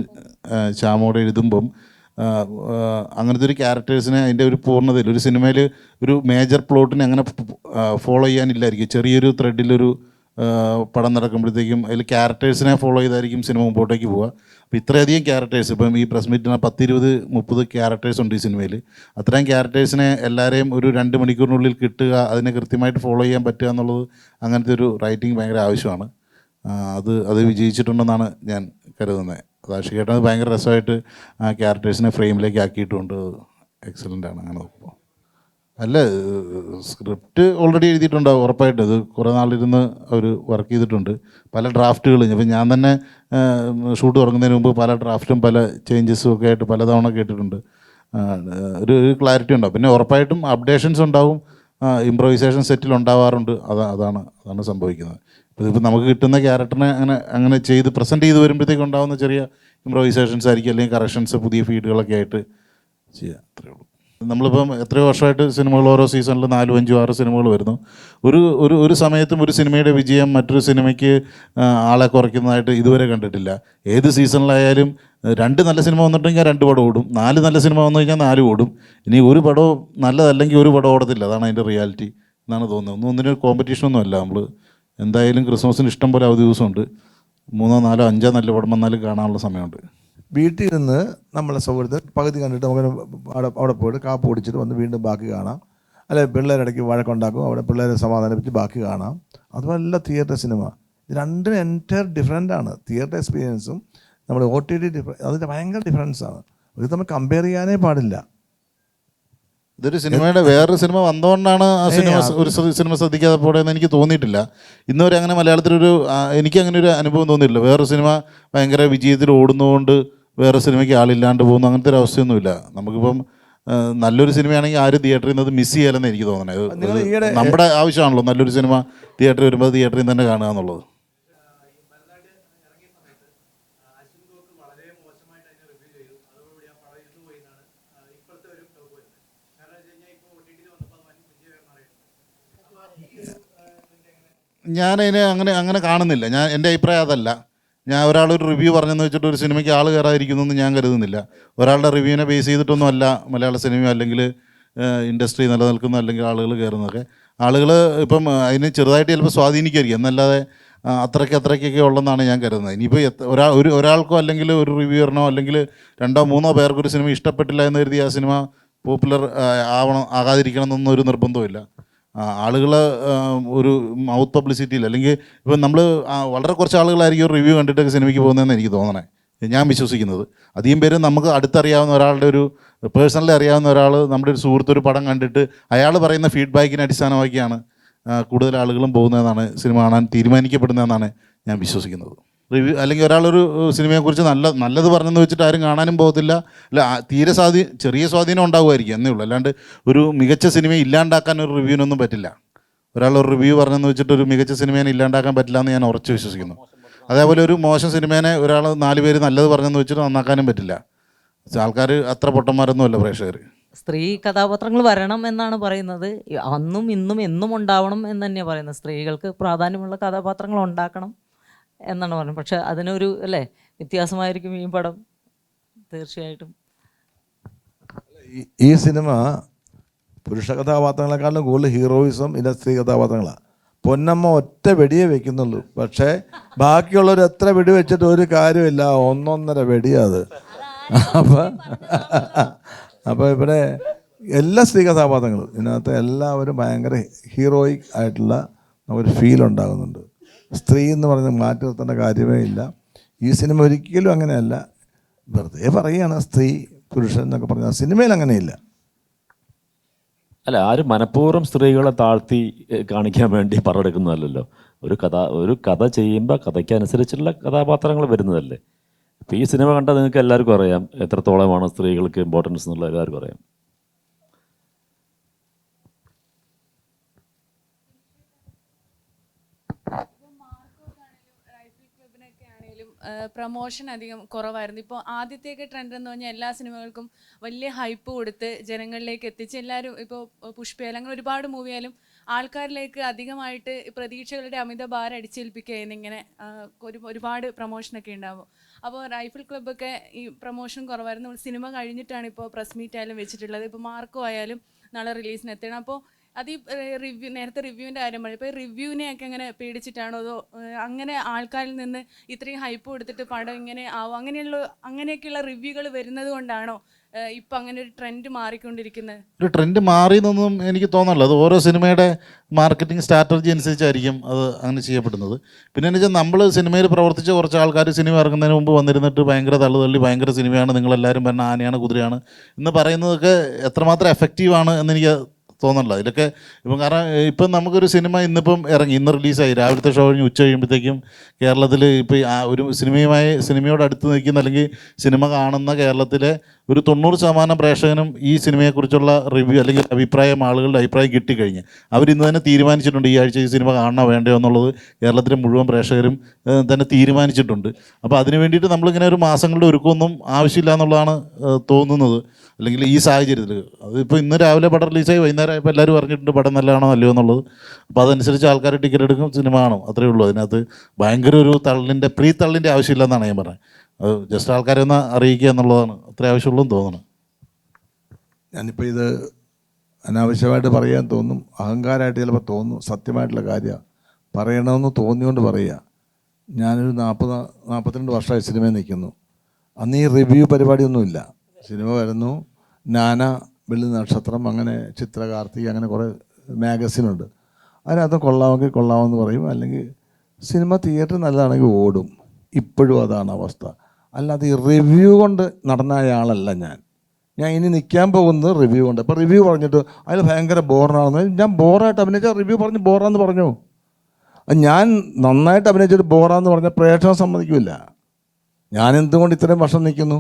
ശ്യാമോടെ എഴുതുമ്പം അങ്ങനത്തെ ഒരു ക്യാരക്ടേഴ്സിനെ അതിൻ്റെ ഒരു പൂർണ്ണതയിൽ ഒരു സിനിമയിൽ ഒരു മേജർ പ്ലോട്ടിനെ അങ്ങനെ ഫോളോ ചെയ്യാനില്ലായിരിക്കും. ചെറിയൊരു ത്രെഡിലൊരു പടം നടക്കുമ്പോഴത്തേക്കും അതിൽ ക്യാരക്ടേഴ്സിനെ ഫോളോ ചെയ്തായിരിക്കും സിനിമ മുമ്പോട്ടേക്ക് പോവുക. അപ്പോൾ ഇത്രയധികം ക്യാരക്ടേഴ്സ് ഇപ്പം ഈ പ്രസ് മീറ്റിന് 10-20-30 ക്യാരക്ടേഴ്സ് ഉണ്ട് ഈ സിനിമയിൽ. അത്രയും ക്യാരക്ടേഴ്സിനെ എല്ലാവരെയും ഒരു 2 മണിക്കൂറിനുള്ളിൽ കിട്ടുക, അതിനെ കൃത്യമായിട്ട് ഫോളോ ചെയ്യാൻ പറ്റുക എന്നുള്ളത് അങ്ങനത്തെ ഒരു റൈറ്റിംഗ് ഭയങ്കര ആവശ്യമാണ്. അത് വിജയിച്ചിട്ടുണ്ടെന്നാണ് ഞാൻ കരുതുന്നത്. ആഷിഖേട്ടൻ അത് ഭയങ്കര രസമായിട്ട് ആ ക്യാരക്ടേഴ്സിനെ ഫ്രെയിമിലേക്ക് ആക്കിയിട്ടുണ്ട്. എക്സലൻ്റ് ആണ് അങ്ങനെ നോക്കുമ്പോൾ. അല്ല, സ്ക്രിപ്റ്റ് ഓൾറെഡി എഴുതിയിട്ടുണ്ടാവും ഉറപ്പായിട്ട്. അത് കുറേ നാളിരുന്ന് അവർ വർക്ക് ചെയ്തിട്ടുണ്ട്. പല ഡ്രാഫ്റ്റുകൾ ഇപ്പം ഞാൻ തന്നെ ഷൂട്ട് തുടങ്ങുന്നതിന് മുമ്പ് പല ഡ്രാഫ്റ്റും പല ചേഞ്ചസും ഒക്കെ ആയിട്ട് പലതവണ കേട്ടിട്ടുണ്ട്. ഒരു ക്ലാരിറ്റി ഉണ്ടാവും. പിന്നെ ഉറപ്പായിട്ടും അപ്ഡേഷൻസ് ഉണ്ടാവും, ഇംപ്രൊവൈസേഷൻ സെറ്റിൽ ഉണ്ടാവാറുണ്ട്. അതാണ് സംഭവിക്കുന്നത്. ഇതിപ്പോൾ നമുക്ക് കിട്ടുന്ന ക്യാരക്ടറിനെ അങ്ങനെ ചെയ്ത് പ്രസൻറ്റ് ചെയ്ത് വരുമ്പോഴത്തേക്ക് ഉണ്ടാകുന്ന ചെറിയ ഇംപ്രൊവൈസേഷൻസ് ആയിരിക്കും, അല്ലെങ്കിൽ കറക്ഷൻസ് പുതിയ ഫീഡുകളൊക്കെ ആയിട്ട് ചെയ്യാം. അത്രയേ ഉള്ളൂ. നമ്മളിപ്പം എത്രയോ വർഷമായിട്ട് സിനിമകൾ ഓരോ സീസണിൽ 4, 5, 6 സിനിമകൾ വരുന്നു. ഒരു സമയത്തും ഒരു സിനിമയുടെ വിജയം മറ്റൊരു സിനിമയ്ക്ക് ആളെ കുറയ്ക്കുന്നതായിട്ട് ഇതുവരെ കണ്ടിട്ടില്ല. ഏത് സീസണിലായാലും 2 നല്ല സിനിമ വന്നിട്ടുണ്ടെങ്കിൽ 2 പടം ഓടും, 4 നല്ല സിനിമ വന്നു കഴിഞ്ഞാൽ 4 ഓടും. ഇനി ഒരു പടവും നല്ലതല്ലെങ്കിൽ ഒരു പടം ഓടത്തില്ല. അതാണ് അതിൻ്റെ റിയാലിറ്റി എന്നാണ് തോന്നുന്നത്. ഒന്നിനൊരു കോമ്പറ്റീഷനൊന്നും അല്ല. നമ്മൾ എന്തായാലും ക്രിസ്മസിന് ഇഷ്ടം പോലെ അവധി ദിവസമുണ്ട്. 3, 4, 5 നല്ല പടം വന്നാലും കാണാനുള്ള സമയമുണ്ട്. വീട്ടിൽ നിന്ന് നമ്മളെ സൗകര്യത്തിൽ പകുതി കണ്ടിട്ട് നമുക്ക് അവിടെ പോയിട്ട് കാപ്പ് കുടിച്ചിട്ട് വന്ന് വീണ്ടും ബാക്കി കാണാം. അല്ലെ പിള്ളേരിടയ്ക്ക് വഴക്കുണ്ടാക്കും, അവിടെ പിള്ളേരെ സമാധാനിപ്പിച്ച് ബാക്കി കാണാം. അതുമല്ല തിയേറ്റർ സിനിമ. ഇത് രണ്ടും എൻറ്റയർ ഡിഫറെൻ്റാണ്. തിയേറ്റർ എക്സ്പീരിയൻസും നമ്മുടെ OTT അതിൻ്റെ ഭയങ്കര ഡിഫറൻസാണ്. ഇത് നമ്മൾ കമ്പയർ ചെയ്യാനേ പാടില്ല. ഇതൊരു സിനിമയുടെ വേറൊരു സിനിമ വന്നുകൊണ്ടാണ് ആ സിനിമ ഒരു സിനിമ ശ്രദ്ധിക്കാതെ പോടെയെന്ന് എനിക്ക് തോന്നിയിട്ടില്ല. ഇന്നുവരെ അങ്ങനെ മലയാളത്തിലൊരു എനിക്ക് അങ്ങനെ ഒരു അനുഭവം തോന്നിയിട്ടില്ല. വേറൊരു സിനിമ ഭയങ്കര വിജയത്തിൽ ഓടുന്നതുകൊണ്ട് വേറെ സിനിമയ്ക്ക് ആളില്ലാണ്ട് പോകുന്നു, അങ്ങനത്തെ ഒരു അവസ്ഥയൊന്നുമില്ല. നമുക്കിപ്പം നല്ലൊരു സിനിമയാണെങ്കിൽ ആരും തിയേറ്ററിൽ നിന്ന് മിസ് ചെയ്യാലെന്ന് എനിക്ക് തോന്നണത്. നമ്മുടെ ആവശ്യമാണല്ലോ നല്ലൊരു സിനിമ തിയേറ്ററിൽ വരുമ്പോൾ തിയേറ്ററിൽ തന്നെ കാണുക എന്നുള്ളത്. ഞാനതിനെ അങ്ങനെ കാണുന്നില്ല. എൻ്റെ അഭിപ്രായം അതല്ല. ഞാൻ ഒരാളൊരു റിവ്യൂ പറഞ്ഞെന്ന് വെച്ചിട്ട് ഒരു സിനിമയ്ക്ക് ആൾ കയറാതിരിക്കുന്നു ഞാൻ കരുതുന്നില്ല. ഒരാളുടെ റിവ്യൂവിനെ ബേസ് ചെയ്തിട്ടൊന്നും അല്ല മലയാള സിനിമ അല്ലെങ്കിൽ ഇൻഡസ്ട്രി നിലനിൽക്കുന്ന അല്ലെങ്കിൽ ആളുകൾ കയറുന്നതൊക്കെ. ആളുകൾ ഇപ്പം അതിനെ ചെറുതായിട്ട് ചിലപ്പോൾ സ്വാധീനിക്കുമായിരിക്കും, എന്നല്ലാതെ അത്രയ്ക്കൊക്കെ ഉള്ളതെന്നാണ് ഞാൻ കരുതുന്നത്. ഇനിയിപ്പോൾ ഒരാൾക്കോ അല്ലെങ്കിൽ ഒരു റിവ്യൂറിനോ അല്ലെങ്കിൽ 2, 3 പേർക്കൊരു സിനിമ ഇഷ്ടപ്പെട്ടില്ല എന്ന് കരുതി ആ സിനിമ പോപ്പുലർ ആകാതിരിക്കണം എന്നൊന്നും ഒരു നിർബന്ധമില്ല. ആളുകൾ ഒരു മൗത്ത് പബ്ലിസിറ്റിയിൽ അല്ലെങ്കിൽ ഇപ്പം നമ്മൾ വളരെ കുറച്ച് ആളുകളായിരിക്കും ഒരു റിവ്യൂ കണ്ടിട്ടൊക്കെ സിനിമയ്ക്ക് പോകുന്നതെന്ന് എനിക്ക് തോന്നണേ, ഞാൻ വിശ്വസിക്കുന്നത്. അധികം പേര് നമുക്ക് അടുത്തറിയാവുന്ന ഒരാളുടെ ഒരു പേഴ്സണലി അറിയാവുന്ന ഒരാൾ നമ്മുടെ ഒരു സുഹൃത്ത് ഒരു പടം കണ്ടിട്ട് അയാൾ പറയുന്ന ഫീഡ്ബാക്കിനെ അടിസ്ഥാനമാക്കിയാണ് കൂടുതൽ ആളുകളും പോകുന്നതെന്നാണ് സിനിമ കാണാൻ തീരുമാനിക്കപ്പെടുന്നതെന്നാണ് ഞാൻ വിശ്വസിക്കുന്നത്. റിവ്യൂ അല്ലെങ്കിൽ ഒരാളൊരു സിനിമയെക്കുറിച്ച് നല്ലത് പറഞ്ഞെന്ന് വെച്ചിട്ട് ആരും കാണാനും പോകത്തില്ല. അല്ല, തീരെ ചെറിയ സ്വാധീനം ഉണ്ടാകുമായിരിക്കും എന്നേ ഉള്ളൂ. അല്ലാണ്ട് ഒരു മികച്ച സിനിമയെ ഇല്ലാണ്ടാക്കാൻ ഒരു റിവ്യൂവിനൊന്നും പറ്റില്ല. ഒരാളൊരു റിവ്യൂ പറഞ്ഞെന്ന് വെച്ചിട്ട് ഒരു മികച്ച സിനിമയെ ഇല്ലാണ്ടാക്കാൻ പറ്റില്ല എന്ന് ഞാൻ ഉറച്ചു വിശ്വസിക്കുന്നു. അതേപോലെ ഒരു മോശം സിനിമേനെ ഒരാൾ 4 പേര് നല്ലത് പറഞ്ഞെന്ന് വെച്ചിട്ട് നന്നാക്കാനും പറ്റില്ല. ആൾക്കാർ അത്ര പൊട്ടന്മാരൊന്നും അല്ല പ്രേക്ഷകർ. സ്ത്രീ കഥാപാത്രങ്ങൾ വരണം എന്നാണ് പറയുന്നത്. അന്നും ഇന്നും എന്നും ഉണ്ടാവണം എന്ന് തന്നെയാണ് പറയുന്നത്. സ്ത്രീകൾക്ക് പ്രാധാന്യമുള്ള കഥാപാത്രങ്ങൾ ഉണ്ടാക്കണം എന്നാണ് പറയുന്നത്. പക്ഷെ അതിനൊരു വ്യത്യാസമായിരിക്കും ഈ പടം തീർച്ചയായിട്ടും. ഈ സിനിമ പുരുഷ കഥാപാത്രങ്ങളെക്കാളും കൂടുതൽ ഹീറോയിസം ഇതിൻ്റെ സ്ത്രീ കഥാപാത്രങ്ങളാണ്. പൊന്നമ്മ ഒറ്റ വെടിയേ വെക്കുന്നുള്ളൂ, പക്ഷേ ബാക്കിയുള്ളവർ എത്ര വെടി വെച്ചിട്ട് ഒരു കാര്യമില്ല, 1.5 വെടിയത്. അപ്പോൾ ഇവിടെ എല്ലാ സ്ത്രീ കഥാപാത്രങ്ങളും ഇതിനകത്ത് എല്ലാവരും ഭയങ്കര ഹീറോയിക് ആയിട്ടുള്ള ഒരു ഫീൽ ഉണ്ടാകുന്നുണ്ട്. സ്ത്രീ എന്ന് പറഞ്ഞ് മാറ്റി നിർത്തേണ്ട കാര്യമേ ഇല്ല. ഈ സിനിമ ഒരിക്കലും അങ്ങനെയല്ല. വെറുതെ പറയുകയാണ് സ്ത്രീ പുരുഷൻ എന്നൊക്കെ പറഞ്ഞാൽ സിനിമയിൽ അങ്ങനെയില്ല. അല്ല, ആരും മനഃപൂർവ്വം സ്ത്രീകളെ താഴ്ത്തി കാണിക്കാൻ വേണ്ടി പടമെടുക്കുന്നതല്ലല്ലോ. ഒരു കഥ ചെയ്യുമ്പോൾ കഥയ്ക്കനുസരിച്ചുള്ള കഥാപാത്രങ്ങൾ വരുന്നതല്ലേ. ഇപ്പോൾ ഈ സിനിമ കണ്ടാൽ നിങ്ങൾക്ക് എല്ലാവർക്കും അറിയാം എത്രത്തോളമാണ് സ്ത്രീകൾക്ക് ഇമ്പോർട്ടൻസ് എന്നുള്ള എല്ലാവർക്കും അറിയാം. പ്രൊമോഷൻ അധികം കുറവായിരുന്നു. ഇപ്പോൾ ആദ്യത്തെയൊക്കെ ട്രെൻഡ് എന്ന് പറഞ്ഞാൽ എല്ലാ സിനിമകൾക്കും വലിയ ഹൈപ്പ് കൊടുത്ത് ജനങ്ങളിലേക്ക് എത്തിച്ച് എല്ലാവരും ഇപ്പോൾ പുഷ്പയാലും അങ്ങനെ ഒരുപാട് മൂവിയാലും ആൾക്കാരിലേക്ക് അധികമായിട്ട് പ്രതീക്ഷകളുടെ അമിത ഭാരം അടിച്ചേൽപ്പിക്കുക ഇങ്ങനെ ഒരുപാട് പ്രൊമോഷനൊക്കെ ഉണ്ടാവും. അപ്പോൾ റൈഫിൾ ക്ലബ്ബൊക്കെ ഈ പ്രൊമോഷൻ കുറവായിരുന്നു. നമ്മൾ സിനിമ കഴിഞ്ഞിട്ടാണ് ഇപ്പോൾ പ്രസ് മീറ്റ് ആയാലും വെച്ചിട്ടുള്ളത്. ഇപ്പോൾ മാർക്കോ ആയാലും നാളെ റിലീസിന് എത്തണം. അപ്പോൾ അത് ഈ നേരത്തെ റിവ്യൂവിൻ്റെ കാര്യം പറയും. ഇപ്പോൾ റിവ്യൂവിനെയൊക്കെ അങ്ങനെ പേടിച്ചിട്ടാണോ അതോ അങ്ങനെ ആൾക്കാരിൽ നിന്ന് ഇത്രയും ഹൈപ്പ് കൊടുത്തിട്ട് പടം ഇങ്ങനെ ആവും അങ്ങനെയൊക്കെയുള്ള റിവ്യൂകൾ വരുന്നത് കൊണ്ടാണോ ഇപ്പം അങ്ങനെ ഒരു ട്രെൻഡ് മാറിക്കൊണ്ടിരിക്കുന്നത്? ഒരു ട്രെൻഡ് മാറിയെന്നൊന്നും എനിക്ക് തോന്നല്ല. അത് ഓരോ സിനിമയുടെ മാർക്കറ്റിംഗ് സ്ട്രാറ്റജി അനുസരിച്ചായിരിക്കും അത് അങ്ങനെ ചെയ്യപ്പെടുന്നത്. പിന്നെ എന്ന് വെച്ചാൽ നമ്മൾ സിനിമയിൽ പ്രവർത്തിച്ച കുറച്ച് ആൾക്കാർ സിനിമ ഇറങ്ങുന്നതിന് മുമ്പ് വന്നിരുന്നിട്ട് ഭയങ്കര തള്ളി ഭയങ്കര സിനിമയാണ്, നിങ്ങളെല്ലാവരും പറഞ്ഞ ആനയാണ് കുതിരയാണ് എന്ന് പറയുന്നതൊക്കെ എത്രമാത്രം എഫക്റ്റീവാണ് എന്നെനിക്ക് തോന്നണില്ല. ഇതിലൊക്കെ ഇപ്പം കാരണം ഇപ്പം നമുക്കൊരു സിനിമ ഇന്നിപ്പം ഇറങ്ങി, ഇന്ന് റിലീസായി, രാവിലത്തെ ഷോ കഴിഞ്ഞ് ഉച്ച കഴിയുമ്പോഴത്തേക്കും കേരളത്തിൽ ഇപ്പോൾ ഒരു സിനിമയോട് അടുത്ത് നിൽക്കുന്ന അല്ലെങ്കിൽ സിനിമ കാണുന്ന കേരളത്തിലെ ഒരു 90% പ്രേക്ഷകനും ഈ സിനിമയെക്കുറിച്ചുള്ള റിവ്യൂ അല്ലെങ്കിൽ അഭിപ്രായം, ആളുകളുടെ അഭിപ്രായം കിട്ടിക്കഴിഞ്ഞ് അവരിന്ന് തന്നെ തീരുമാനിച്ചിട്ടുണ്ട് ഈ ആഴ്ച ഈ സിനിമ കാണണോ വേണ്ടയോ എന്നുള്ളത്. കേരളത്തിലെ മുഴുവൻ പ്രേക്ഷകരും തന്നെ തീരുമാനിച്ചിട്ടുണ്ട്. അപ്പോൾ അതിന് വേണ്ടിയിട്ട് നമ്മളിങ്ങനെ ഒരു മാസങ്ങളുടെ ഒരുക്കമൊന്നും ആവശ്യമില്ല എന്നുള്ളതാണ് തോന്നുന്നത്. അല്ലെങ്കിൽ ഈ സാഹചര്യത്തിൽ അതിപ്പോൾ ഇന്ന് രാവിലെ പടം റിലീസായി വൈകുന്നേരം ആയപ്പോൾ എല്ലാവരും പറഞ്ഞിട്ടുണ്ട് പടം നല്ലതാണോ അല്ലയോ എന്നുള്ളത്. അപ്പോൾ അതനുസരിച്ച് ആൾക്കാർ ടിക്കറ്റ് എടുക്കും, സിനിമ കാണും, അത്രയേ ഉള്ളൂ. അതിനകത്ത് ഭയങ്കര ഒരു പ്രീ തള്ളിൻ്റെ ആവശ്യമില്ല എന്നാണ് ഞാൻ പറഞ്ഞത്. അത് ജസ്റ്റ് ആൾക്കാരെ ഒന്ന് അറിയിക്കുക എന്നുള്ളതാണ് അത്ര ആവശ്യമുള്ളൂ എന്ന് തോന്നുന്നു. ഞാനിപ്പോൾ ഇത് അനാവശ്യമായിട്ട് പറയാൻ തോന്നും, അഹങ്കാരമായിട്ട് ചിലപ്പോൾ തോന്നും, സത്യമായിട്ടുള്ള കാര്യമാണ്, പറയണമെന്ന് തോന്നിയോണ്ട് പറയുക. ഞാനൊരു 42 വർഷമായി സിനിമയിൽ നിൽക്കുന്നു. അന്ന് ഈ റിവ്യൂ പരിപാടിയൊന്നുമില്ല. സിനിമ വരുന്നു, നാന, വെള്ളി നക്ഷത്രം, അങ്ങനെ ചിത്രകാർത്തി, അങ്ങനെ കുറേ മാഗസിനുണ്ട്. അതിനകത്ത് കൊള്ളാമെങ്കിൽ കൊള്ളാമെന്ന് പറയും, അല്ലെങ്കിൽ സിനിമ തിയേറ്റർ നല്ലതാണെങ്കിൽ ഓടും. ഇപ്പോഴും അതാണ് അവസ്ഥ. അല്ലാതെ ഈ റിവ്യൂ കൊണ്ട് നടന്ന ആളല്ല ഞാൻ ഇനി നിൽക്കാൻ പോകുന്നത് റിവ്യൂ കൊണ്ട്. അപ്പോൾ റിവ്യൂ പറഞ്ഞിട്ട് അതിൽ ഭയങ്കര ബോറാണെന്ന്, ഞാൻ ബോറായിട്ട് അഭിനയിച്ചാൽ റിവ്യൂ പറഞ്ഞ് ബോറാന്ന് പറഞ്ഞു. ഞാൻ നന്നായിട്ട് അഭിനയിച്ചിട്ട് ബോറാന്ന് പറഞ്ഞാൽ പ്രേക്ഷകൻ സമ്മതിക്കില്ല. ഞാൻ എന്തുകൊണ്ട് ഇത്രയും വർഷം നിൽക്കുന്നു?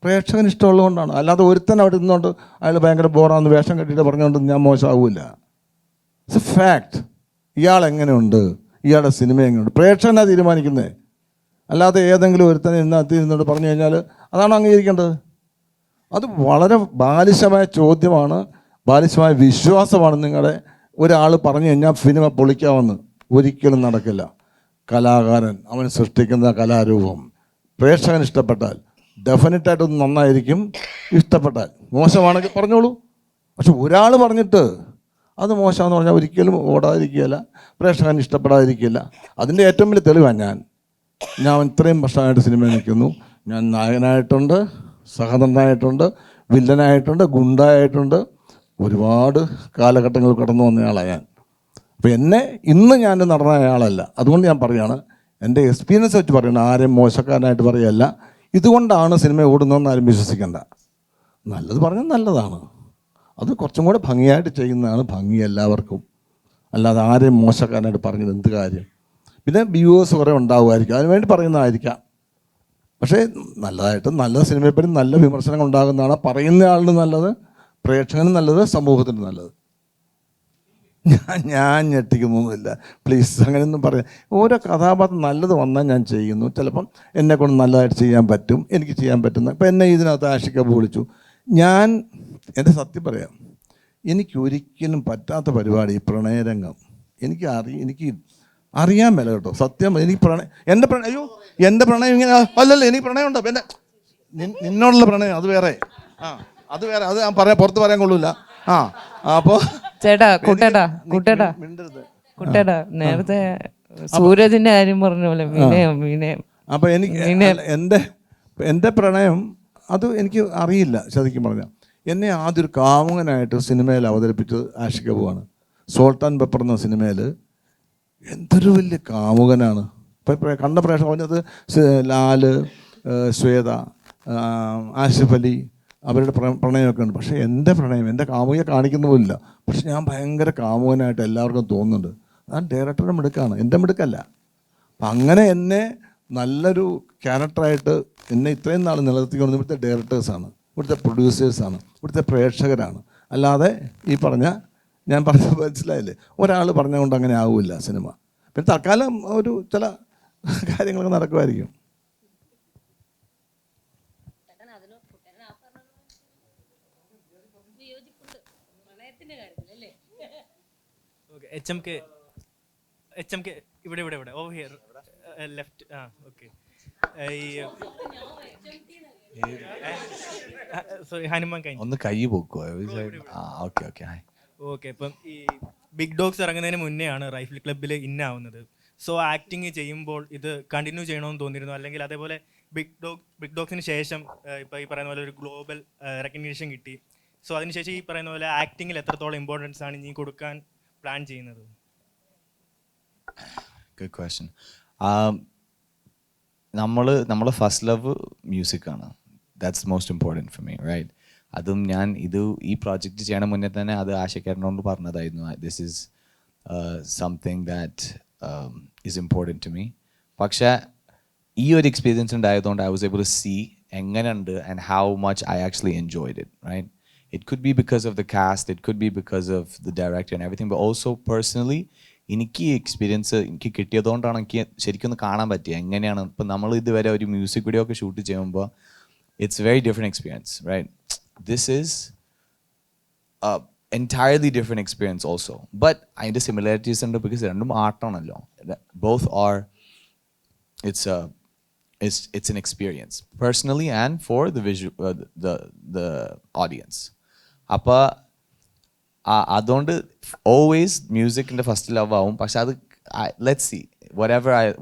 പ്രേക്ഷകന് ഇഷ്ടമുള്ളതുകൊണ്ടാണ്. അല്ലാതെ ഒരുത്തൻ അവിടെ ഇരുന്നുകൊണ്ട് അയാൾ ഭയങ്കര ബോറാന്ന് വേഷം കെട്ടിയിട്ട് പറഞ്ഞുകൊണ്ട് ഞാൻ മോശമാവില്ല. It's A fact. ഇയാൾ എങ്ങനെയുണ്ട്, ഇയാളുടെ സിനിമ എങ്ങനെയുണ്ട്, പ്രേക്ഷകനാണ് തീരുമാനിക്കുന്നത്. അല്ലാതെ ഏതെങ്കിലും ഒരുത്തനെ ഇരുന്നുകൊണ്ട് പറഞ്ഞു കഴിഞ്ഞാൽ അതാണ് അംഗീകരിക്കേണ്ടത്. അത് വളരെ ബാലിശമായ ചോദ്യമാണ്, ബാലിശമായ വിശ്വാസമാണ്. നിങ്ങളുടെ ഒരാൾ പറഞ്ഞു കഴിഞ്ഞാൽ സിനിമ പൊളിക്കാമെന്ന് ഒരിക്കലും നടക്കില്ല. കലാകാരൻ അവൻ സൃഷ്ടിക്കുന്ന കലാരൂപം പ്രേക്ഷകൻ ഇഷ്ടപ്പെട്ടാൽ ഡെഫിനറ്റായിട്ടൊന്ന് നന്നായിരിക്കും. ഇഷ്ടപ്പെട്ടാൽ മോശമാണെങ്കിൽ പറഞ്ഞോളൂ. പക്ഷെ ഒരാൾ പറഞ്ഞിട്ട് അത് മോശമെന്ന് പറഞ്ഞാൽ ഒരിക്കലും ഓടാതിരിക്കുകയില്ല, പ്രേക്ഷകൻ ഇഷ്ടപ്പെടാതിരിക്കില്ല. അതിൻ്റെ ഏറ്റവും വലിയ തെളിവാണ് ഞാൻ ഇത്രയും വർഷമായിട്ട് സിനിമയിൽ നിൽക്കുന്നു. ഞാൻ നായകനായിട്ടുണ്ട്, സഹനടനായിട്ടുണ്ട്, വില്ലനായിട്ടുണ്ട്, ഗുണ്ടായിട്ടുണ്ട്, ഒരുപാട് കാലഘട്ടങ്ങൾ കടന്നു വന്നയാളാണ് ഞാൻ. അപ്പോൾ ഇന്ന് ഞാൻ നടന്ന ആളല്ല. അതുകൊണ്ട് ഞാൻ പറയുകയാണ്, എൻ്റെ എക്സ്പീരിയൻസ് വെച്ച് പറയണം, ആരെയും മോശക്കാരനായിട്ട് പറയുകയല്ല. ഇതുകൊണ്ടാണ് സിനിമ ഓടുന്നതെന്ന് ആരും വിശ്വസിക്കേണ്ട. നല്ലത് പറഞ്ഞാൽ നല്ലതാണ്, അത് കുറച്ചും കൂടെ ഭംഗിയായിട്ട് ചെയ്യുന്നതാണ് ഭംഗി എല്ലാവർക്കും. അല്ലാതെ ആരെയും മോശക്കാരനായിട്ട് പറഞ്ഞത് എന്ത് കാര്യം? പിന്നെ വ്യൂവേഴ്സ് കുറേ ഉണ്ടാകുമായിരിക്കും, അതിനുവേണ്ടി പറയുന്നതായിരിക്കാം. പക്ഷേ നല്ല സിനിമയെപ്പറ്റി നല്ല വിമർശനങ്ങൾ ഉണ്ടാകുന്നതാണ് പറയുന്ന ആളിന് നല്ലത്, പ്രേക്ഷകനും നല്ലത്, സമൂഹത്തിന് നല്ലത്. ഞാൻ ഞെട്ടിക്കുന്നൊന്നുമില്ല, പ്ലീസ് അങ്ങനെയൊന്നും പറയാം. ഓരോ കഥാപാത്രം നല്ലത് വന്നാൽ ഞാൻ ചെയ്യുന്നു. ചിലപ്പം എന്നെക്കൊണ്ട് നല്ലതായിട്ട് ചെയ്യാൻ പറ്റും, എനിക്ക് ചെയ്യാൻ പറ്റുന്ന. ഇപ്പം എന്നെ ഇതിനകത്ത് ആഷിക്കപ്പ് വിളിച്ചു. എൻ്റെ സത്യം പറയാം, എനിക്കൊരിക്കലും പറ്റാത്ത പരിപാടി ഈ പ്രണയരംഗം. എനിക്ക് അറിയാൻ മേല കേട്ടോ, സത്യം. എനിക്ക് എൻ്റെ പ്രണയം ഇങ്ങനെ അല്ലല്ലോ, എനിക്ക് പ്രണയമുണ്ടോ? എൻ്റെ നിന്നോടുള്ള പ്രണയം അത് വേറെ, അത് വേറെ, അത് ഞാൻ പുറത്ത് പറയാൻ കൊള്ളൂല. അപ്പോൾ കുട്ടേട്ടാ നേരത്തെ സൂരജിന്റെ കാര്യം പറഞ്ഞ പോലെ വിനയം. അപ്പോൾ എൻ്റെ പ്രണയം അത് എനിക്ക് അറിയില്ല. ശരിക്കും പറഞ്ഞാൽ എന്നെ ആദ്യം ഒരു കാമുകനായിട്ട് സിനിമയിൽ അവതരിപ്പിച്ചത് ആഷിക് കപൂറാണ്. സോൾട്ട് ആൻഡ് പെപ്പർ എന്ന സിനിമയിൽ എന്തൊരു വലിയ കാമുകനാണ്. ഇപ്പം കണ്ട പ്രേക്ഷകർ പറഞ്ഞത് ലാല്, ശ്വേത, ആസിഫ് അലി, അവരുടെ പ്രണയമൊക്കെ ഉണ്ട്. പക്ഷേ എൻ്റെ പ്രണയം, എൻ്റെ കാമുകയെ കാണിക്കുന്ന പോലില്ല. പക്ഷെ ഞാൻ ഭയങ്കര കാമുകനായിട്ട് എല്ലാവർക്കും തോന്നുന്നുണ്ട്. ആ ഡയറക്ടറുടെ മിടുക്കാണ്, എൻ്റെ മിടുക്കല്ല. അപ്പം അങ്ങനെ എന്നെ നല്ലൊരു ക്യാരക്ടറായിട്ട് എന്നെ ഇത്രയും നാൾ നിലനിർത്തിക്കൊണ്ട് ഇവിടുത്തെ ഡയറക്ടേഴ്സാണ്, ഇവിടുത്തെ പ്രൊഡ്യൂസേഴ്സാണ്, ഇവിടുത്തെ പ്രേക്ഷകരാണ്. അല്ലാതെ ഈ ഞാൻ പറഞ്ഞ മനസ്സിലായില്ലേ, ഒരാൾ പറഞ്ഞുകൊണ്ട് അങ്ങനെ ആവില്ല സിനിമ. പിന്നെ തൽക്കാലം ഒരു ചില കാര്യങ്ങളൊക്കെ നടക്കുമായിരിക്കും. HMK ഇവിടെ over here left. Okay. Sorry, Hanuman കൈ ഒന്ന് കൈ പോക്കോ. ഓക്കെ. ഇപ്പം ഈ ബിഗ് ഡോഗ്സ് ഇറങ്ങുന്നതിന് മുന്നേ ആണ് റൈഫിൾ ക്ലബ്ബിൽ ഇന്നാവുന്നത്. സോ ആക്ടിങ് ചെയ്യുമ്പോൾ ഇത് കണ്ടിന്യൂ ചെയ്യണമെന്ന് തോന്നിയിരുന്നു, അല്ലെങ്കിൽ അതേപോലെ ബിഗ് ഡോഗ്സിന് ശേഷം ഇപ്പോൾ ഈ പറയുന്ന പോലെ ഒരു ഗ്ലോബൽ റെക്കഗ്നീഷൻ കിട്ടി. സോ അതിനുശേഷം ഈ പറയുന്ന പോലെ ആക്ടിങ്ങിൽ എത്രത്തോളം ഇമ്പോർട്ടൻസ് ആണ് ഇനി കൊടുക്കാൻ പ്ലാൻ ചെയ്യുന്നത്? Good question. നമ്മളെ ഫസ്റ്റ് ലവ് മ്യൂസിക്കാണ്. That's most important for me, right? അതും ഞാൻ ഈ പ്രോജക്റ്റ് ചെയ്യണ മുന്നേ തന്നെ അത് ആശയ്ക്കാരനോട് പറഞ്ഞതായിരുന്നു. This is something that is important to me. പക്ഷേ ഈ ഒരു എക്സ്പീരിയൻസ് ഉണ്ടായതുകൊണ്ട് I was able to see എങ്ങനെയുണ്ട് and how much I actually enjoyed it, right? It could be because of the cast, it could be because of the director and everything, but also personally എനിക്ക് ഈ experience എനിക്ക് കിട്ടിയതുകൊണ്ടാണ് എനിക്ക് ശരിക്കും ഒന്ന് കാണാൻ പറ്റിയത് എങ്ങനെയാണ്. ഇപ്പം നമ്മൾ ഇതുവരെ ഒരു മ്യൂസിക് വീഡിയോ ഒക്കെ ഷൂട്ട് ചെയ്യുമ്പോൾ it's very different experience, right? This is entirely different experience also, but അതിൻ്റെ സിമിലാരിറ്റീസ് ഉണ്ട് ബിക്കോസ് രണ്ടും ആർട്ടാണല്ലോ. Both are it's an experience personally and for the visual the audience. അപ്പോൾ അതുകൊണ്ട് ഓൾവേസ് മ്യൂസിക്കിൻ്റെ ഫസ്റ്റ് ലവ് ആവും. പക്ഷെ അത് let's see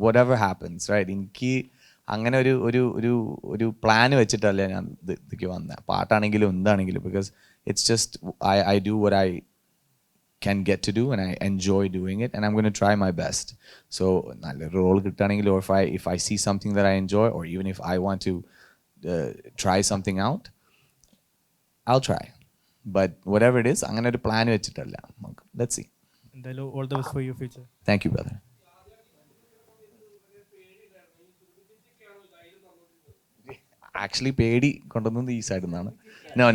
whatever happens, right? എനിക്ക് അങ്ങനെ ഒരു ഒരു ഒരു ഒരു പ്ലാൻ വെച്ചിട്ടല്ല ഞാൻ ഇതിലേക്ക് വന്നത്, പാട്ടാണെങ്കിലും എന്താണെങ്കിലും, because it's just I do what I can get to do and I enjoy doing it and I'm going to try my best. So nalla role kittanengil, or if I see something that I enjoy, or even if I want to try something out, I'll try. But whatever it is, angane oru plan vechittalla. Let's see. And all the best for your future. Thank you, brother. Actually പേടി കൊണ്ടുവന്നത് ഈ സൈഡിൽ നിന്നാണ്. No,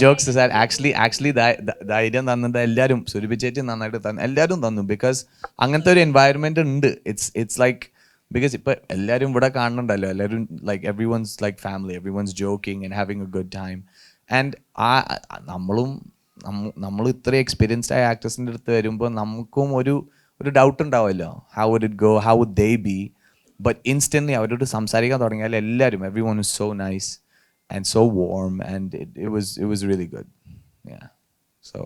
jokes aside, actually ധൈര്യം തന്നത് എല്ലാവരും, സുരഭിച്ചേറ്റി നന്നായിട്ട് തന്നു, എല്ലാവരും തന്നു. ബിക്കോസ് അങ്ങനത്തെ ഒരു എൻവയറമെന്റ് ഉണ്ട്. ഇറ്റ്സ് ലൈക്ക്, ബിക്കോസ് ഇപ്പം എല്ലാവരും ഇവിടെ കാണുന്നുണ്ടല്ലോ, എല്ലാവരും like everyone's like family, everyone's joking and having a good time. And നമ്മൾ ഇത്ര എക്സ്പീരിയൻസ്ഡ് ആയ ആക്ടേഴ്സിൻ്റെ അടുത്ത് വരുമ്പോൾ നമുക്കും ഒരു ഡൗട്ട് ഉണ്ടാവുമല്ലോ, how would it go, how would they be. But instantly അവരോട് സംസാരിക്കാൻ തുടങ്ങിയാൽ എല്ലാവരും, everyone is so nice and so warm, and it was really good. Yeah. So